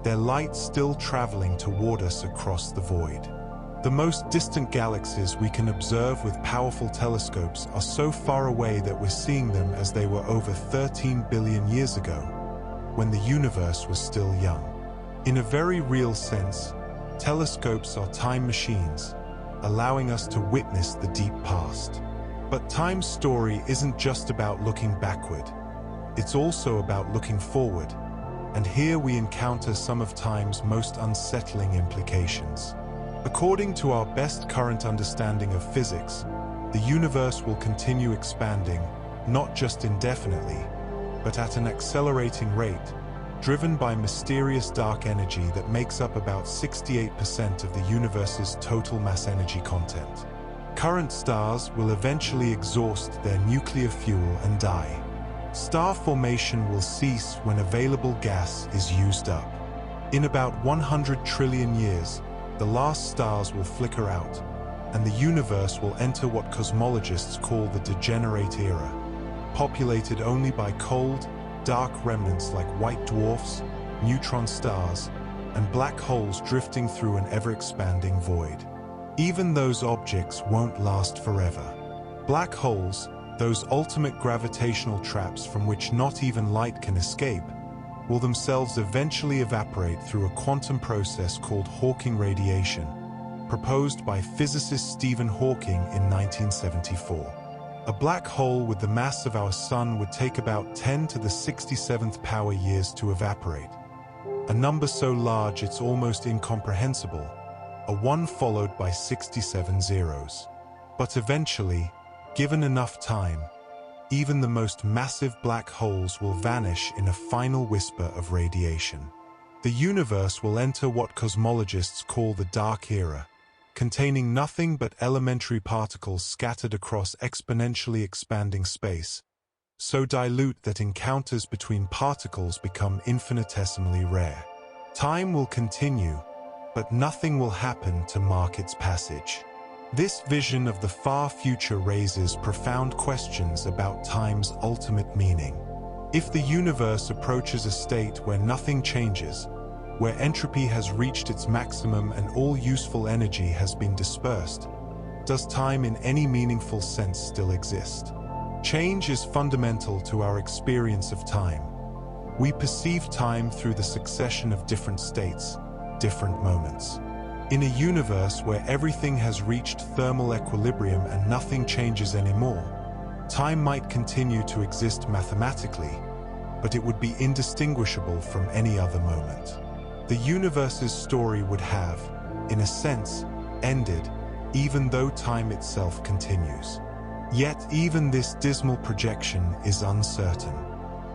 their light still traveling toward us across the void. The most distant galaxies we can observe with powerful telescopes are so far away that we're seeing them as they were over 13 billion years ago, when the universe was still young. In a very real sense, telescopes are time machines, allowing us to witness the deep past. But time's story isn't just about looking backward. It's also about looking forward, and here we encounter some of time's most unsettling implications. According to our best current understanding of physics, the universe will continue expanding, not just indefinitely, but at an accelerating rate, driven by mysterious dark energy that makes up about 68% of the universe's total mass energy content. Current stars will eventually exhaust their nuclear fuel and die. Star formation will cease when available gas is used up. In about 100 trillion years, the last stars will flicker out, and the universe will enter what cosmologists call the degenerate era, populated only by cold, dark remnants like white dwarfs, neutron stars, and black holes drifting through an ever-expanding void. Even those objects won't last forever. Black holes, those ultimate gravitational traps from which not even light can escape, will themselves eventually evaporate through a quantum process called Hawking radiation, proposed by physicist Stephen Hawking in 1974. A black hole with the mass of our Sun would take about 10 to the 67th power years to evaporate, a number so large it's almost incomprehensible, a 1 followed by 67 zeros. But eventually, given enough time, even the most massive black holes will vanish in a final whisper of radiation. The universe will enter what cosmologists call the dark era, containing nothing but elementary particles scattered across exponentially expanding space, so dilute that encounters between particles become infinitesimally rare. Time will continue, but nothing will happen to mark its passage. This vision of the far future raises profound questions about time's ultimate meaning. If the universe approaches a state where nothing changes, where entropy has reached its maximum and all useful energy has been dispersed, does time in any meaningful sense still exist? Change is fundamental to our experience of time. We perceive time through the succession of different states, different moments. In a universe where everything has reached thermal equilibrium and nothing changes anymore, time might continue to exist mathematically, but it would be indistinguishable from any other moment. The universe's story would have, in a sense, ended, even though time itself continues. Yet even this dismal projection is uncertain.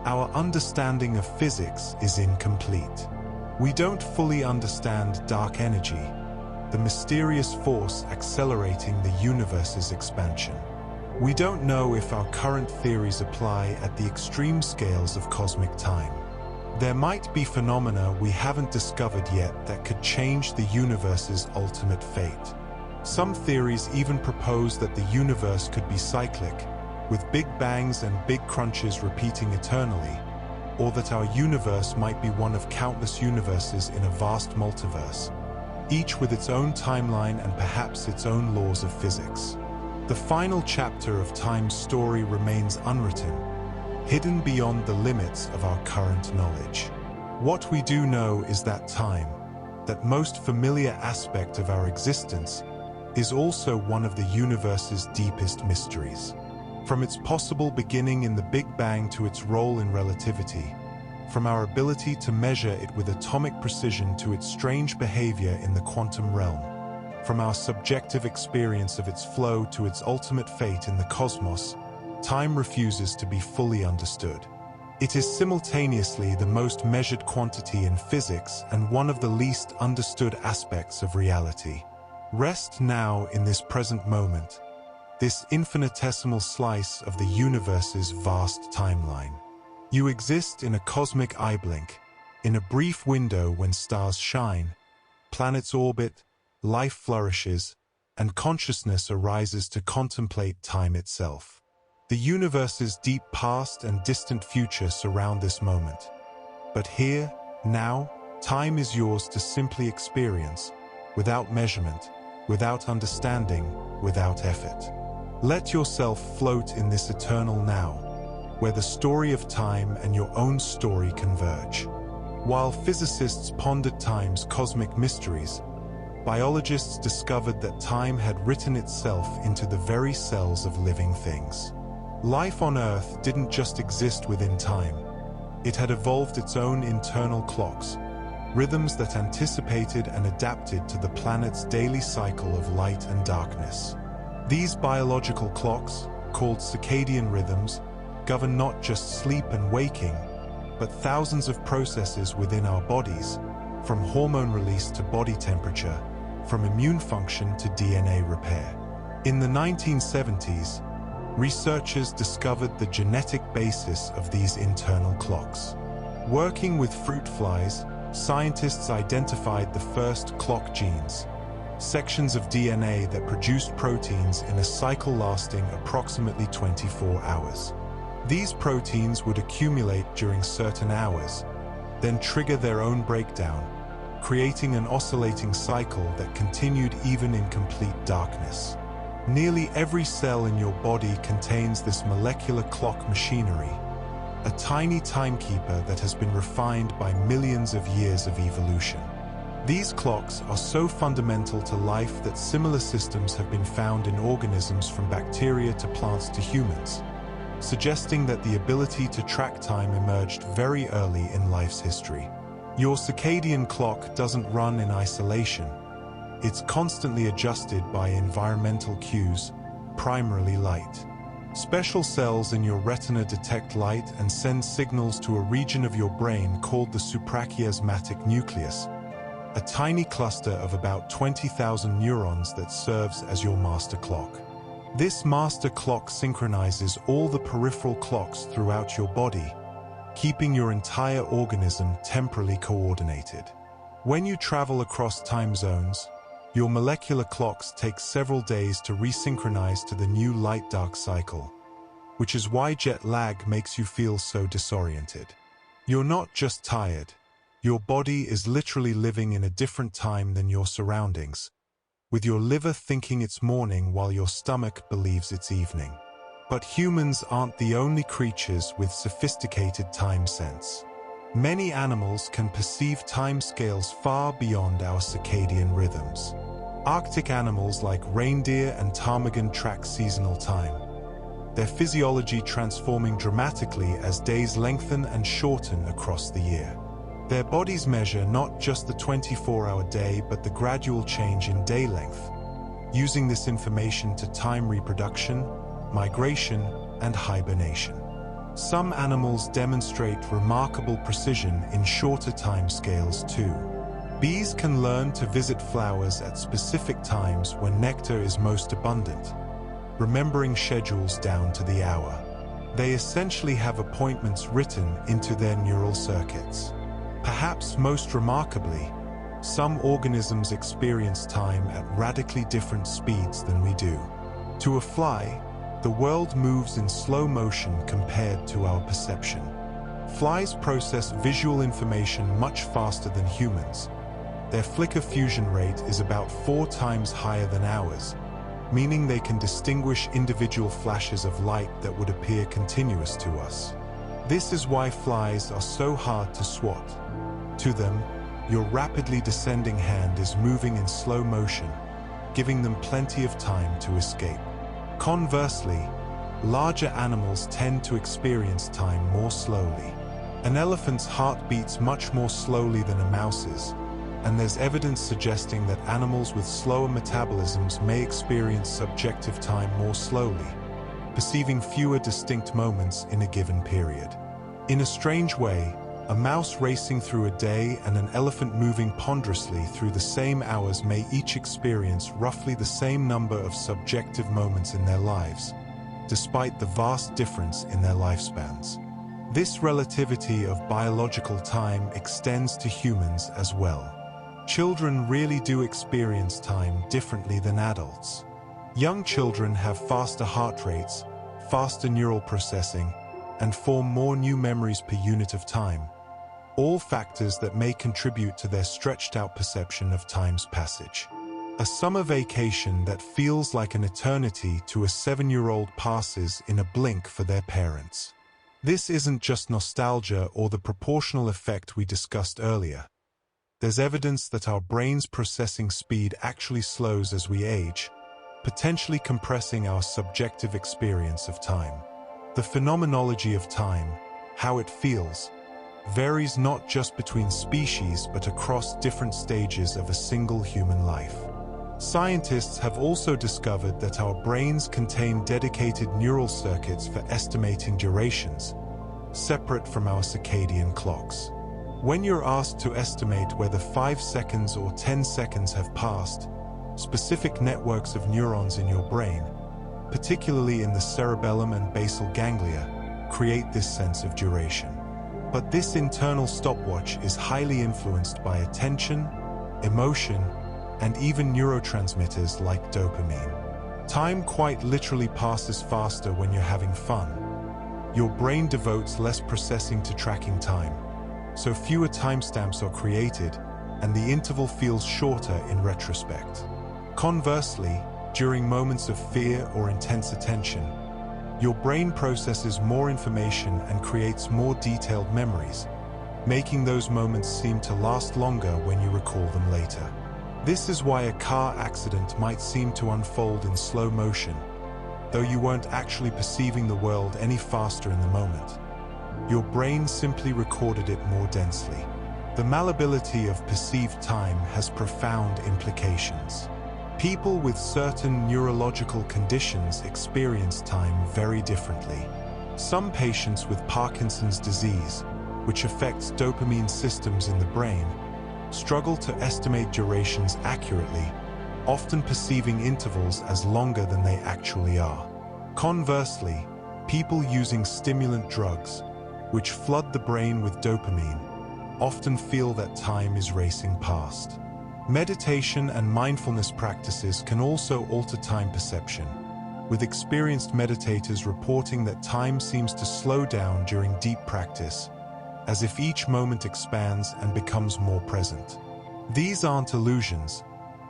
Our understanding of physics is incomplete. We don't fully understand dark energy, the mysterious force accelerating the universe's expansion. We don't know if our current theories apply at the extreme scales of cosmic time. There might be phenomena we haven't discovered yet that could change the universe's ultimate fate. Some theories even propose that the universe could be cyclic, with big bangs and big crunches repeating eternally, or that our universe might be one of countless universes in a vast multiverse, each with its own timeline and perhaps its own laws of physics. The final chapter of time's story remains unwritten, hidden beyond the limits of our current knowledge. What we do know is that time, that most familiar aspect of our existence, is also one of the universe's deepest mysteries. From its possible beginning in the Big Bang to its role in relativity, from our ability to measure it with atomic precision to its strange behavior in the quantum realm, from our subjective experience of its flow to its ultimate fate in the cosmos, time refuses to be fully understood. It is simultaneously the most measured quantity in physics and one of the least understood aspects of reality. Rest now in this present moment, this infinitesimal slice of the universe's vast timeline. You exist in a cosmic eye blink, in a brief window when stars shine, planets orbit, life flourishes, and consciousness arises to contemplate time itself. The universe's deep past and distant future surround this moment. But here, now, time is yours to simply experience, without measurement, without understanding, without effort. Let yourself float in this eternal now, where the story of time and your own story converge. While physicists pondered time's cosmic mysteries, biologists discovered that time had written itself into the very cells of living things. Life on Earth didn't just exist within time. It had evolved its own internal clocks, rhythms that anticipated and adapted to the planet's daily cycle of light and darkness. These biological clocks, called circadian rhythms, govern not just sleep and waking, but thousands of processes within our bodies, from hormone release to body temperature, from immune function to DNA repair. In the 1970s, researchers discovered the genetic basis of these internal clocks. Working with fruit flies, scientists identified the first clock genes, sections of DNA that produced proteins in a cycle lasting approximately 24 hours. These proteins would accumulate during certain hours, then trigger their own breakdown, creating an oscillating cycle that continued even in complete darkness. Nearly every cell in your body contains this molecular clock machinery, a tiny timekeeper that has been refined by millions of years of evolution. These clocks are so fundamental to life that similar systems have been found in organisms from bacteria to plants to humans, suggesting that the ability to track time emerged very early in life's history. Your circadian clock doesn't run in isolation. It's constantly adjusted by environmental cues, primarily light. Special cells in your retina detect light and send signals to a region of your brain called the suprachiasmatic nucleus, a tiny cluster of about 20,000 neurons that serves as your master clock. This master clock synchronizes all the peripheral clocks throughout your body, keeping your entire organism temporally coordinated. When you travel across time zones, your molecular clocks take several days to resynchronize to the new light-dark cycle, which is why jet lag makes you feel so disoriented. You're not just tired. Your body is literally living in a different time than your surroundings, with your liver thinking it's morning while your stomach believes it's evening. But humans aren't the only creatures with sophisticated time sense. Many animals can perceive time scales far beyond our circadian rhythms. Arctic animals like reindeer and ptarmigan track seasonal time, their physiology transforming dramatically as days lengthen and shorten across the year. Their bodies measure not just the 24-hour day but the gradual change in day length, using this information to time reproduction, migration, and hibernation. Some animals demonstrate remarkable precision in shorter time scales too. Bees can learn to visit flowers at specific times when nectar is most abundant, remembering schedules down to the hour. They essentially have appointments written into their neural circuits. Perhaps most remarkably, some organisms experience time at radically different speeds than we do. To a fly, the world moves in slow motion compared to our perception. Flies process visual information much faster than humans, Their flicker fusion rate is about 4 times higher than ours, meaning they can distinguish individual flashes of light that would appear continuous to us. This is why flies are so hard to swat. To them, your rapidly descending hand is moving in slow motion, giving them plenty of time to escape. Conversely, larger animals tend to experience time more slowly. An elephant's heart beats much more slowly than a mouse's, and there's evidence suggesting that animals with slower metabolisms may experience subjective time more slowly, perceiving fewer distinct moments in a given period. In a strange way, a mouse racing through a day and an elephant moving ponderously through the same hours may each experience roughly the same number of subjective moments in their lives, despite the vast difference in their lifespans. This relativity of biological time extends to humans as well. Children really do experience time differently than adults. Young children have faster heart rates, faster neural processing, and form more new memories per unit of time, all factors that may contribute to their stretched-out perception of time's passage. A summer vacation that feels like an eternity to a 7-year-old passes in a blink for their parents. This isn't just nostalgia or the proportional effect we discussed earlier. There's evidence that our brain's processing speed actually slows as we age, potentially compressing our subjective experience of time. The phenomenology of time, how it feels, varies not just between species but across different stages of a single human life. Scientists have also discovered that our brains contain dedicated neural circuits for estimating durations, separate from our circadian clocks. When you're asked to estimate whether 5 seconds or 10 seconds have passed, specific networks of neurons in your brain, particularly in the cerebellum and basal ganglia, create this sense of duration. But this internal stopwatch is highly influenced by attention, emotion, and even neurotransmitters like dopamine. Time quite literally passes faster when you're having fun. Your brain devotes less processing to tracking time, so fewer timestamps are created, and the interval feels shorter in retrospect. Conversely, during moments of fear or intense attention, your brain processes more information and creates more detailed memories, making those moments seem to last longer when you recall them later. This is why a car accident might seem to unfold in slow motion, though you weren't actually perceiving the world any faster in the moment. Your brain simply recorded it more densely. The malleability of perceived time has profound implications. People with certain neurological conditions experience time very differently. Some patients with Parkinson's disease, which affects dopamine systems in the brain, struggle to estimate durations accurately, often perceiving intervals as longer than they actually are. Conversely, people using stimulant drugs, which flood the brain with dopamine, often feel that time is racing past. Meditation and mindfulness practices can also alter time perception, with experienced meditators reporting that time seems to slow down during deep practice, as if each moment expands and becomes more present. These aren't illusions,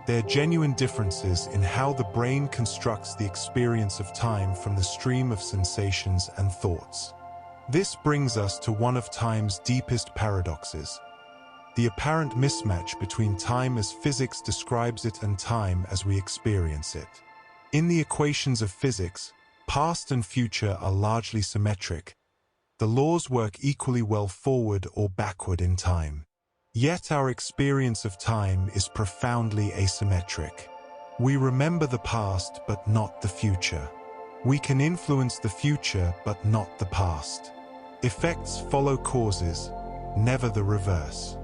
they're genuine differences in how the brain constructs the experience of time from the stream of sensations and thoughts. This brings us to one of time's deepest paradoxes: the apparent mismatch between time as physics describes it and time as we experience it. In the equations of physics, past and future are largely symmetric. The laws work equally well forward or backward in time. Yet our experience of time is profoundly asymmetric. We remember the past but not the future. We can influence the future but not the past. Effects follow causes, never the reverse.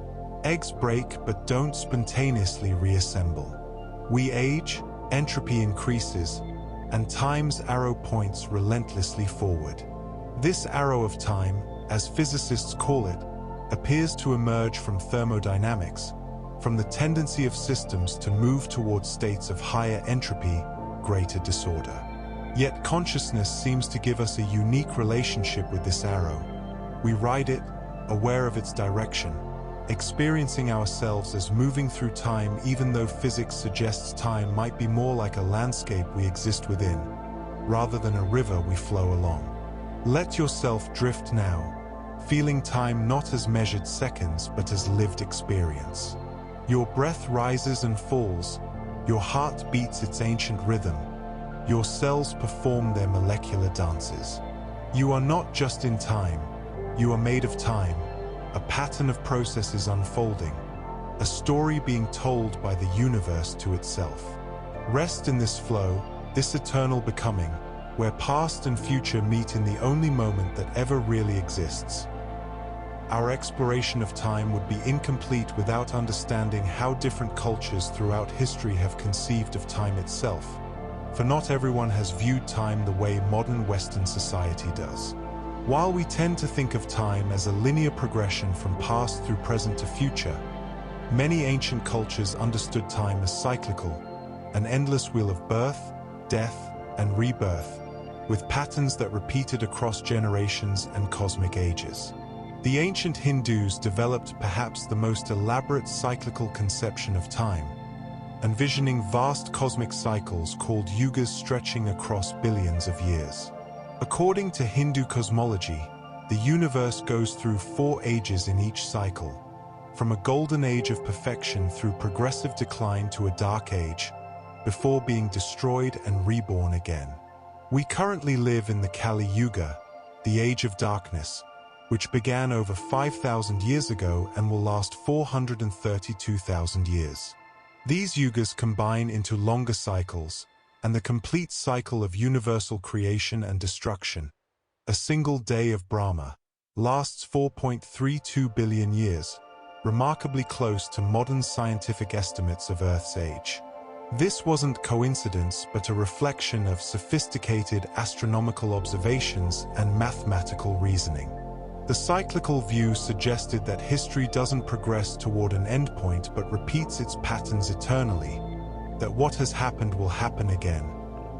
Eggs break but don't spontaneously reassemble. We age, entropy increases, and time's arrow points relentlessly forward. This arrow of time, as physicists call it, appears to emerge from thermodynamics, from the tendency of systems to move towards states of higher entropy, greater disorder. Yet consciousness seems to give us a unique relationship with this arrow. We ride it, aware of its direction, experiencing ourselves as moving through time even though physics suggests time might be more like a landscape we exist within, rather than a river we flow along. Let yourself drift now, feeling time not as measured seconds but as lived experience. Your breath rises and falls, your heart beats its ancient rhythm, your cells perform their molecular dances. You are not just in time, you are made of time, a pattern of processes unfolding, a story being told by the universe to itself. Rest in this flow, this eternal becoming, where past and future meet in the only moment that ever really exists. Our exploration of time would be incomplete without understanding how different cultures throughout history have conceived of time itself, for not everyone has viewed time the way modern Western society does. While we tend to think of time as a linear progression from past through present to future, many ancient cultures understood time as cyclical, an endless wheel of birth, death, and rebirth, with patterns that repeated across generations and cosmic ages. The ancient Hindus developed perhaps the most elaborate cyclical conception of time, envisioning vast cosmic cycles called yugas stretching across billions of years. According to Hindu cosmology, the universe goes through 4 ages in each cycle, from a golden age of perfection through progressive decline to a dark age, before being destroyed and reborn again. We currently live in the Kali Yuga, the age of darkness, which began over 5,000 years ago and will last 432,000 years. These yugas combine into longer cycles, and the complete cycle of universal creation and destruction, a single day of Brahma, lasts 4.32 billion years, remarkably close to modern scientific estimates of Earth's age. This wasn't coincidence but a reflection of sophisticated astronomical observations and mathematical reasoning. The cyclical view suggested that history doesn't progress toward an endpoint but repeats its patterns eternally, that what has happened will happen again,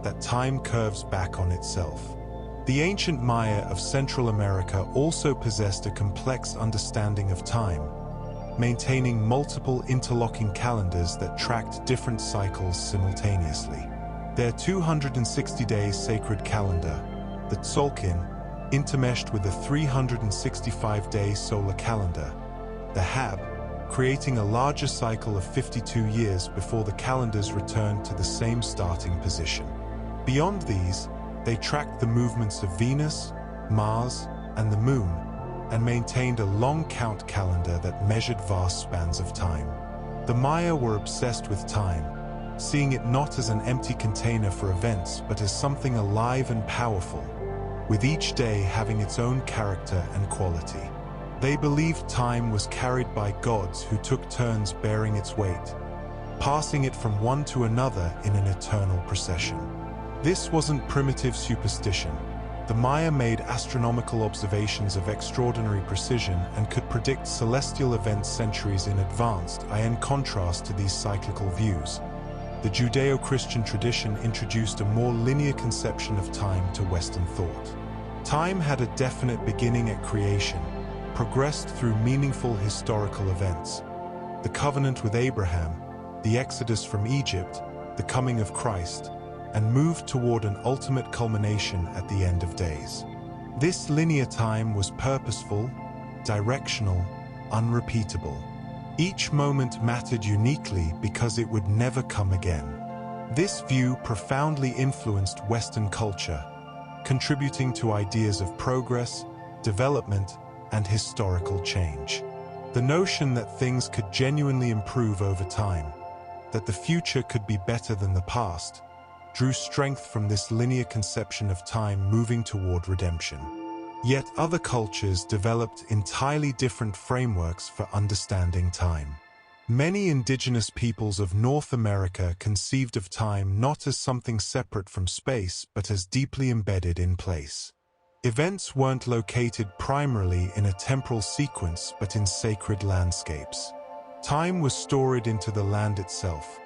that time curves back on itself. The ancient Maya of Central America also possessed a complex understanding of time, maintaining multiple interlocking calendars that tracked different cycles simultaneously. Their 260-day sacred calendar, the Tzolk'in, intermeshed with a 365-day solar calendar, the Hab, creating a larger cycle of 52 years before the calendars returned to the same starting position. Beyond these, they tracked the movements of Venus, Mars, and the Moon, and maintained a long count calendar that measured vast spans of time. The Maya were obsessed with time, seeing it not as an empty container for events but as something alive and powerful, with each day having its own character and quality. They believed time was carried by gods who took turns bearing its weight, passing it from one to another in an eternal procession. This wasn't primitive superstition. The Maya made astronomical observations of extraordinary precision and could predict celestial events centuries in advance, in contrast to these cyclical views. The Judeo-Christian tradition introduced a more linear conception of time to Western thought. Time had a definite beginning at creation, progressed through meaningful historical events, the covenant with Abraham, the exodus from Egypt, the coming of Christ, and moved toward an ultimate culmination at the end of days. This linear time was purposeful, directional, unrepeatable. Each moment mattered uniquely because it would never come again. This view profoundly influenced Western culture, contributing to ideas of progress, development, and historical change. The notion that things could genuinely improve over time, that the future could be better than the past, drew strength from this linear conception of time moving toward redemption. Yet other cultures developed entirely different frameworks for understanding time. Many indigenous peoples of North America conceived of time not as something separate from space, but as deeply embedded in place. Events weren't located primarily in a temporal sequence, but in sacred landscapes. Time was stored into the land itself.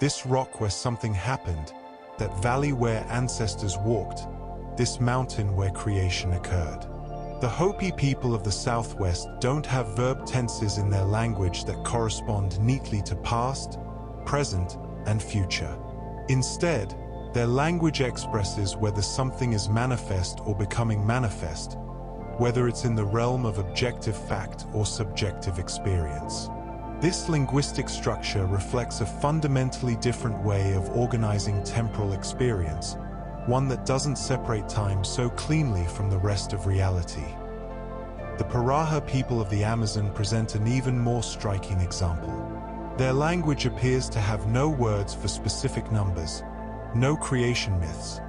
This rock where something happened, that valley where ancestors walked, this mountain where creation occurred. The Hopi people of the Southwest don't have verb tenses in their language that correspond neatly to past, present, and future. Instead, their language expresses whether something is manifest or becoming manifest, whether it's in the realm of objective fact or subjective experience. This linguistic structure reflects a fundamentally different way of organizing temporal experience, one that doesn't separate time so cleanly from the rest of reality. The Paraha people of the Amazon present an even more striking example. Their language appears to have no words for specific numbers, no creation myths,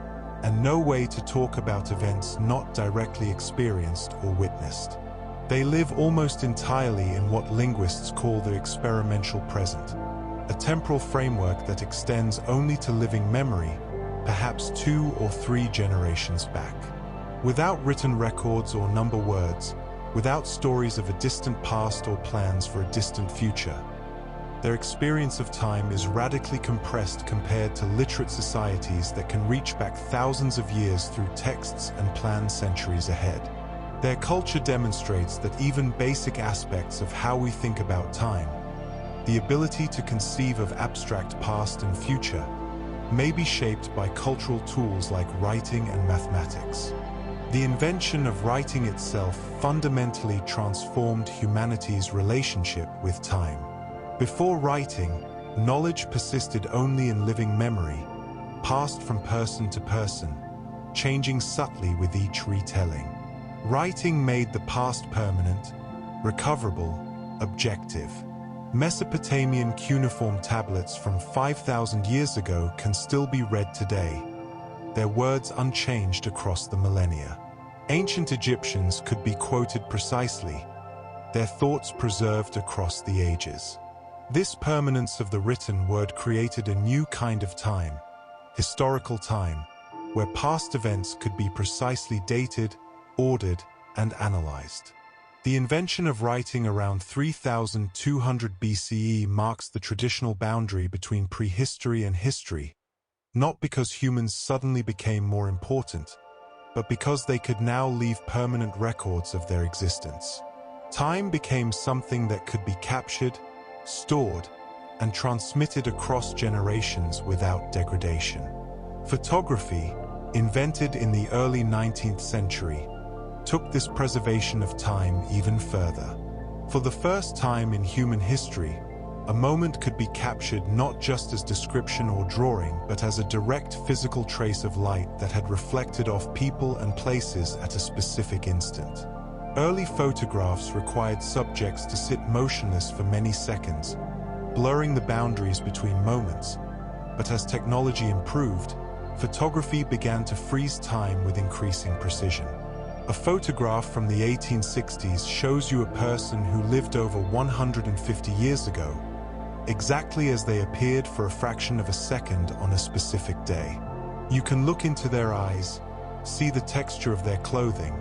and no way to talk about events not directly experienced or witnessed. They live almost entirely in what linguists call the experiential present, a temporal framework that extends only to living memory, perhaps 2 or 3 generations back. Without written records or number words, without stories of a distant past or plans for a distant future, their experience of time is radically compressed compared to literate societies that can reach back thousands of years through texts and plan centuries ahead. Their culture demonstrates that even basic aspects of how we think about time, the ability to conceive of abstract past and future, may be shaped by cultural tools like writing and mathematics. The invention of writing itself fundamentally transformed humanity's relationship with time. Before writing, knowledge persisted only in living memory, passed from person to person, changing subtly with each retelling. Writing made the past permanent, recoverable, objective. Mesopotamian cuneiform tablets from 5,000 years ago can still be read today, their words unchanged across the millennia. Ancient Egyptians could be quoted precisely, their thoughts preserved across the ages. This permanence of the written word created a new kind of time, historical time, where past events could be precisely dated, ordered, and analyzed. The invention of writing around 3200 BCE marks the traditional boundary between prehistory and history, not because humans suddenly became more important, but because they could now leave permanent records of their existence. Time became something that could be captured, stored, and transmitted across generations without degradation. Photography, invented in the early 19th century, took this preservation of time even further. For the first time in human history, a moment could be captured not just as description or drawing, but as a direct physical trace of light that had reflected off people and places at a specific instant. Early photographs required subjects to sit motionless for many seconds, blurring the boundaries between moments. But as technology improved, photography began to freeze time with increasing precision. A photograph from the 1860s shows you a person who lived over 150 years ago, exactly as they appeared for a fraction of a second on a specific day. You can look into their eyes, see the texture of their clothing,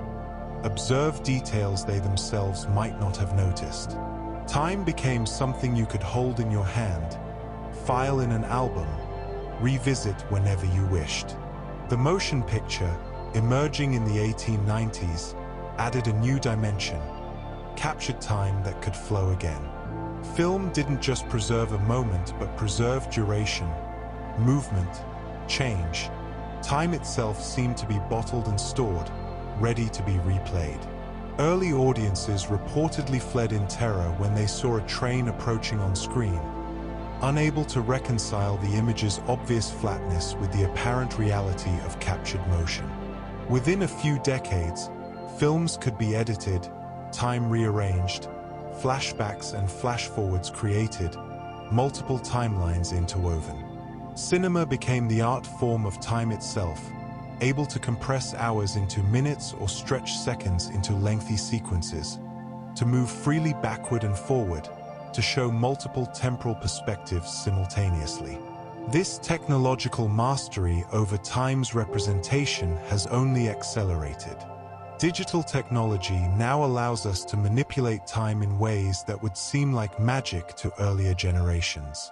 observe details they themselves might not have noticed. Time became something you could hold in your hand, file in an album, revisit whenever you wished. The motion picture, emerging in the 1890s, added a new dimension, captured time that could flow again. Film didn't just preserve a moment, but preserved duration, movement, change. Time itself seemed to be bottled and stored, ready to be replayed. Early audiences reportedly fled in terror when they saw a train approaching on screen, unable to reconcile the image's obvious flatness with the apparent reality of captured motion. Within a few decades, films could be edited, time rearranged, flashbacks and flash-forwards created, multiple timelines interwoven. Cinema became the art form of time itself, able to compress hours into minutes or stretch seconds into lengthy sequences, to move freely backward and forward, to show multiple temporal perspectives simultaneously. This technological mastery over time's representation has only accelerated. Digital technology now allows us to manipulate time in ways that would seem like magic to earlier generations.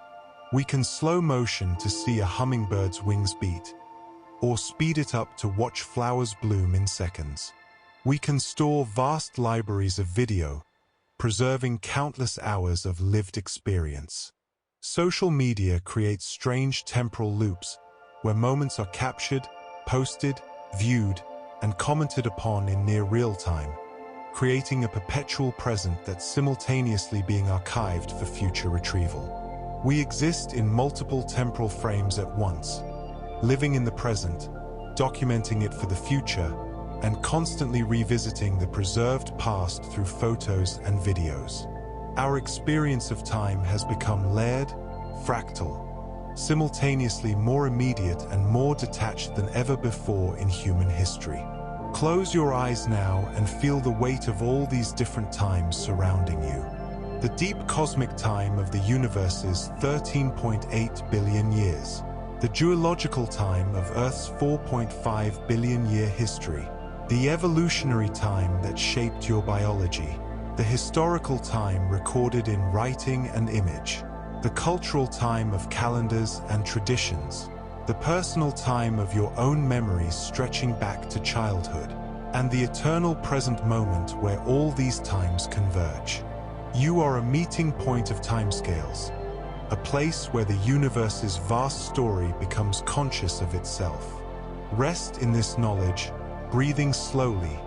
We can slow motion to see a hummingbird's wings beat, or speed it up to watch flowers bloom in seconds. We can store vast libraries of video, preserving countless hours of lived experience. Social media creates strange temporal loops where moments are captured, posted, viewed, and commented upon in near real time, creating a perpetual present that's simultaneously being archived for future retrieval. We exist in multiple temporal frames at once, living in the present, documenting it for the future, and constantly revisiting the preserved past through photos and videos. Our experience of time has become layered, fractal, simultaneously more immediate and more detached than ever before in human history. Close your eyes now and feel the weight of all these different times surrounding you. The deep cosmic time of the universe is 13.8 billion years. The geological time of Earth's 4.5 billion year history. The evolutionary time that shaped your biology. The historical time recorded in writing and image. The cultural time of calendars and traditions. The personal time of your own memories stretching back to childhood. And the eternal present moment where all these times converge. You are a meeting point of timescales, a place where the universe's vast story becomes conscious of itself. Rest in this knowledge, breathing slowly,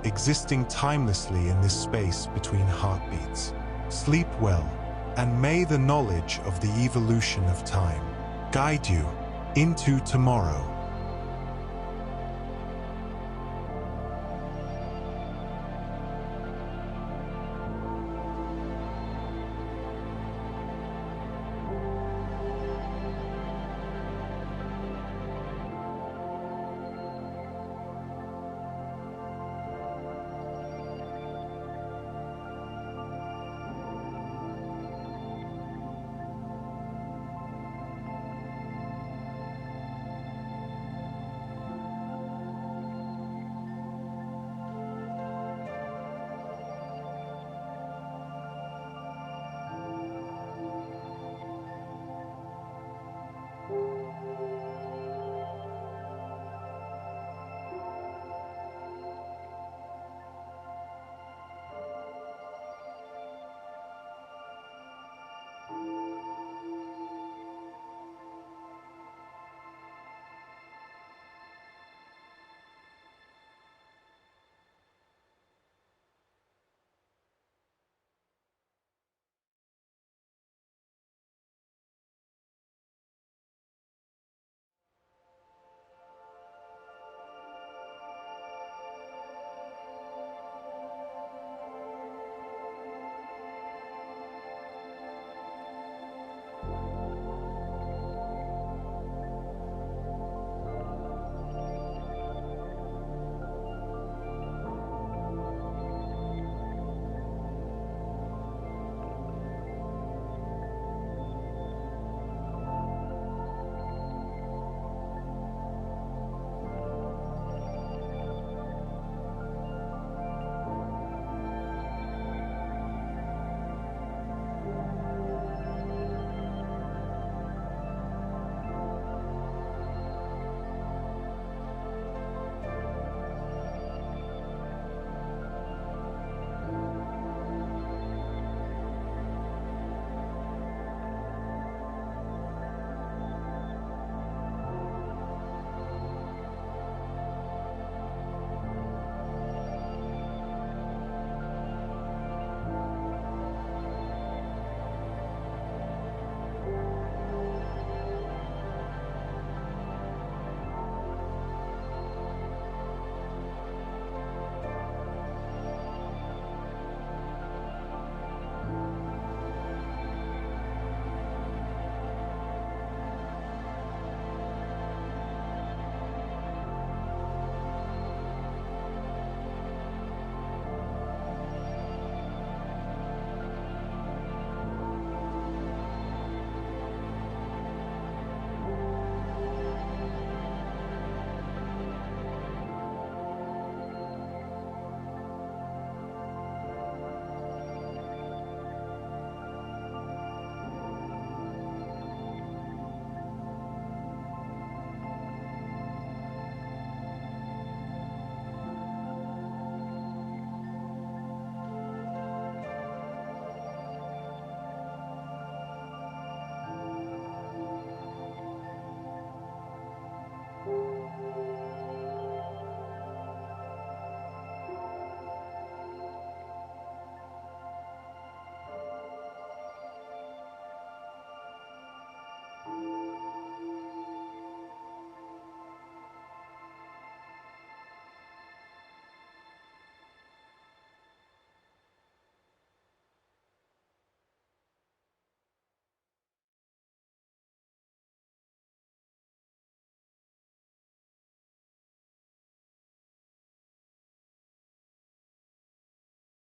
existing timelessly in this space between heartbeats. Sleep well, and may the knowledge of the evolution of time guide you into tomorrow.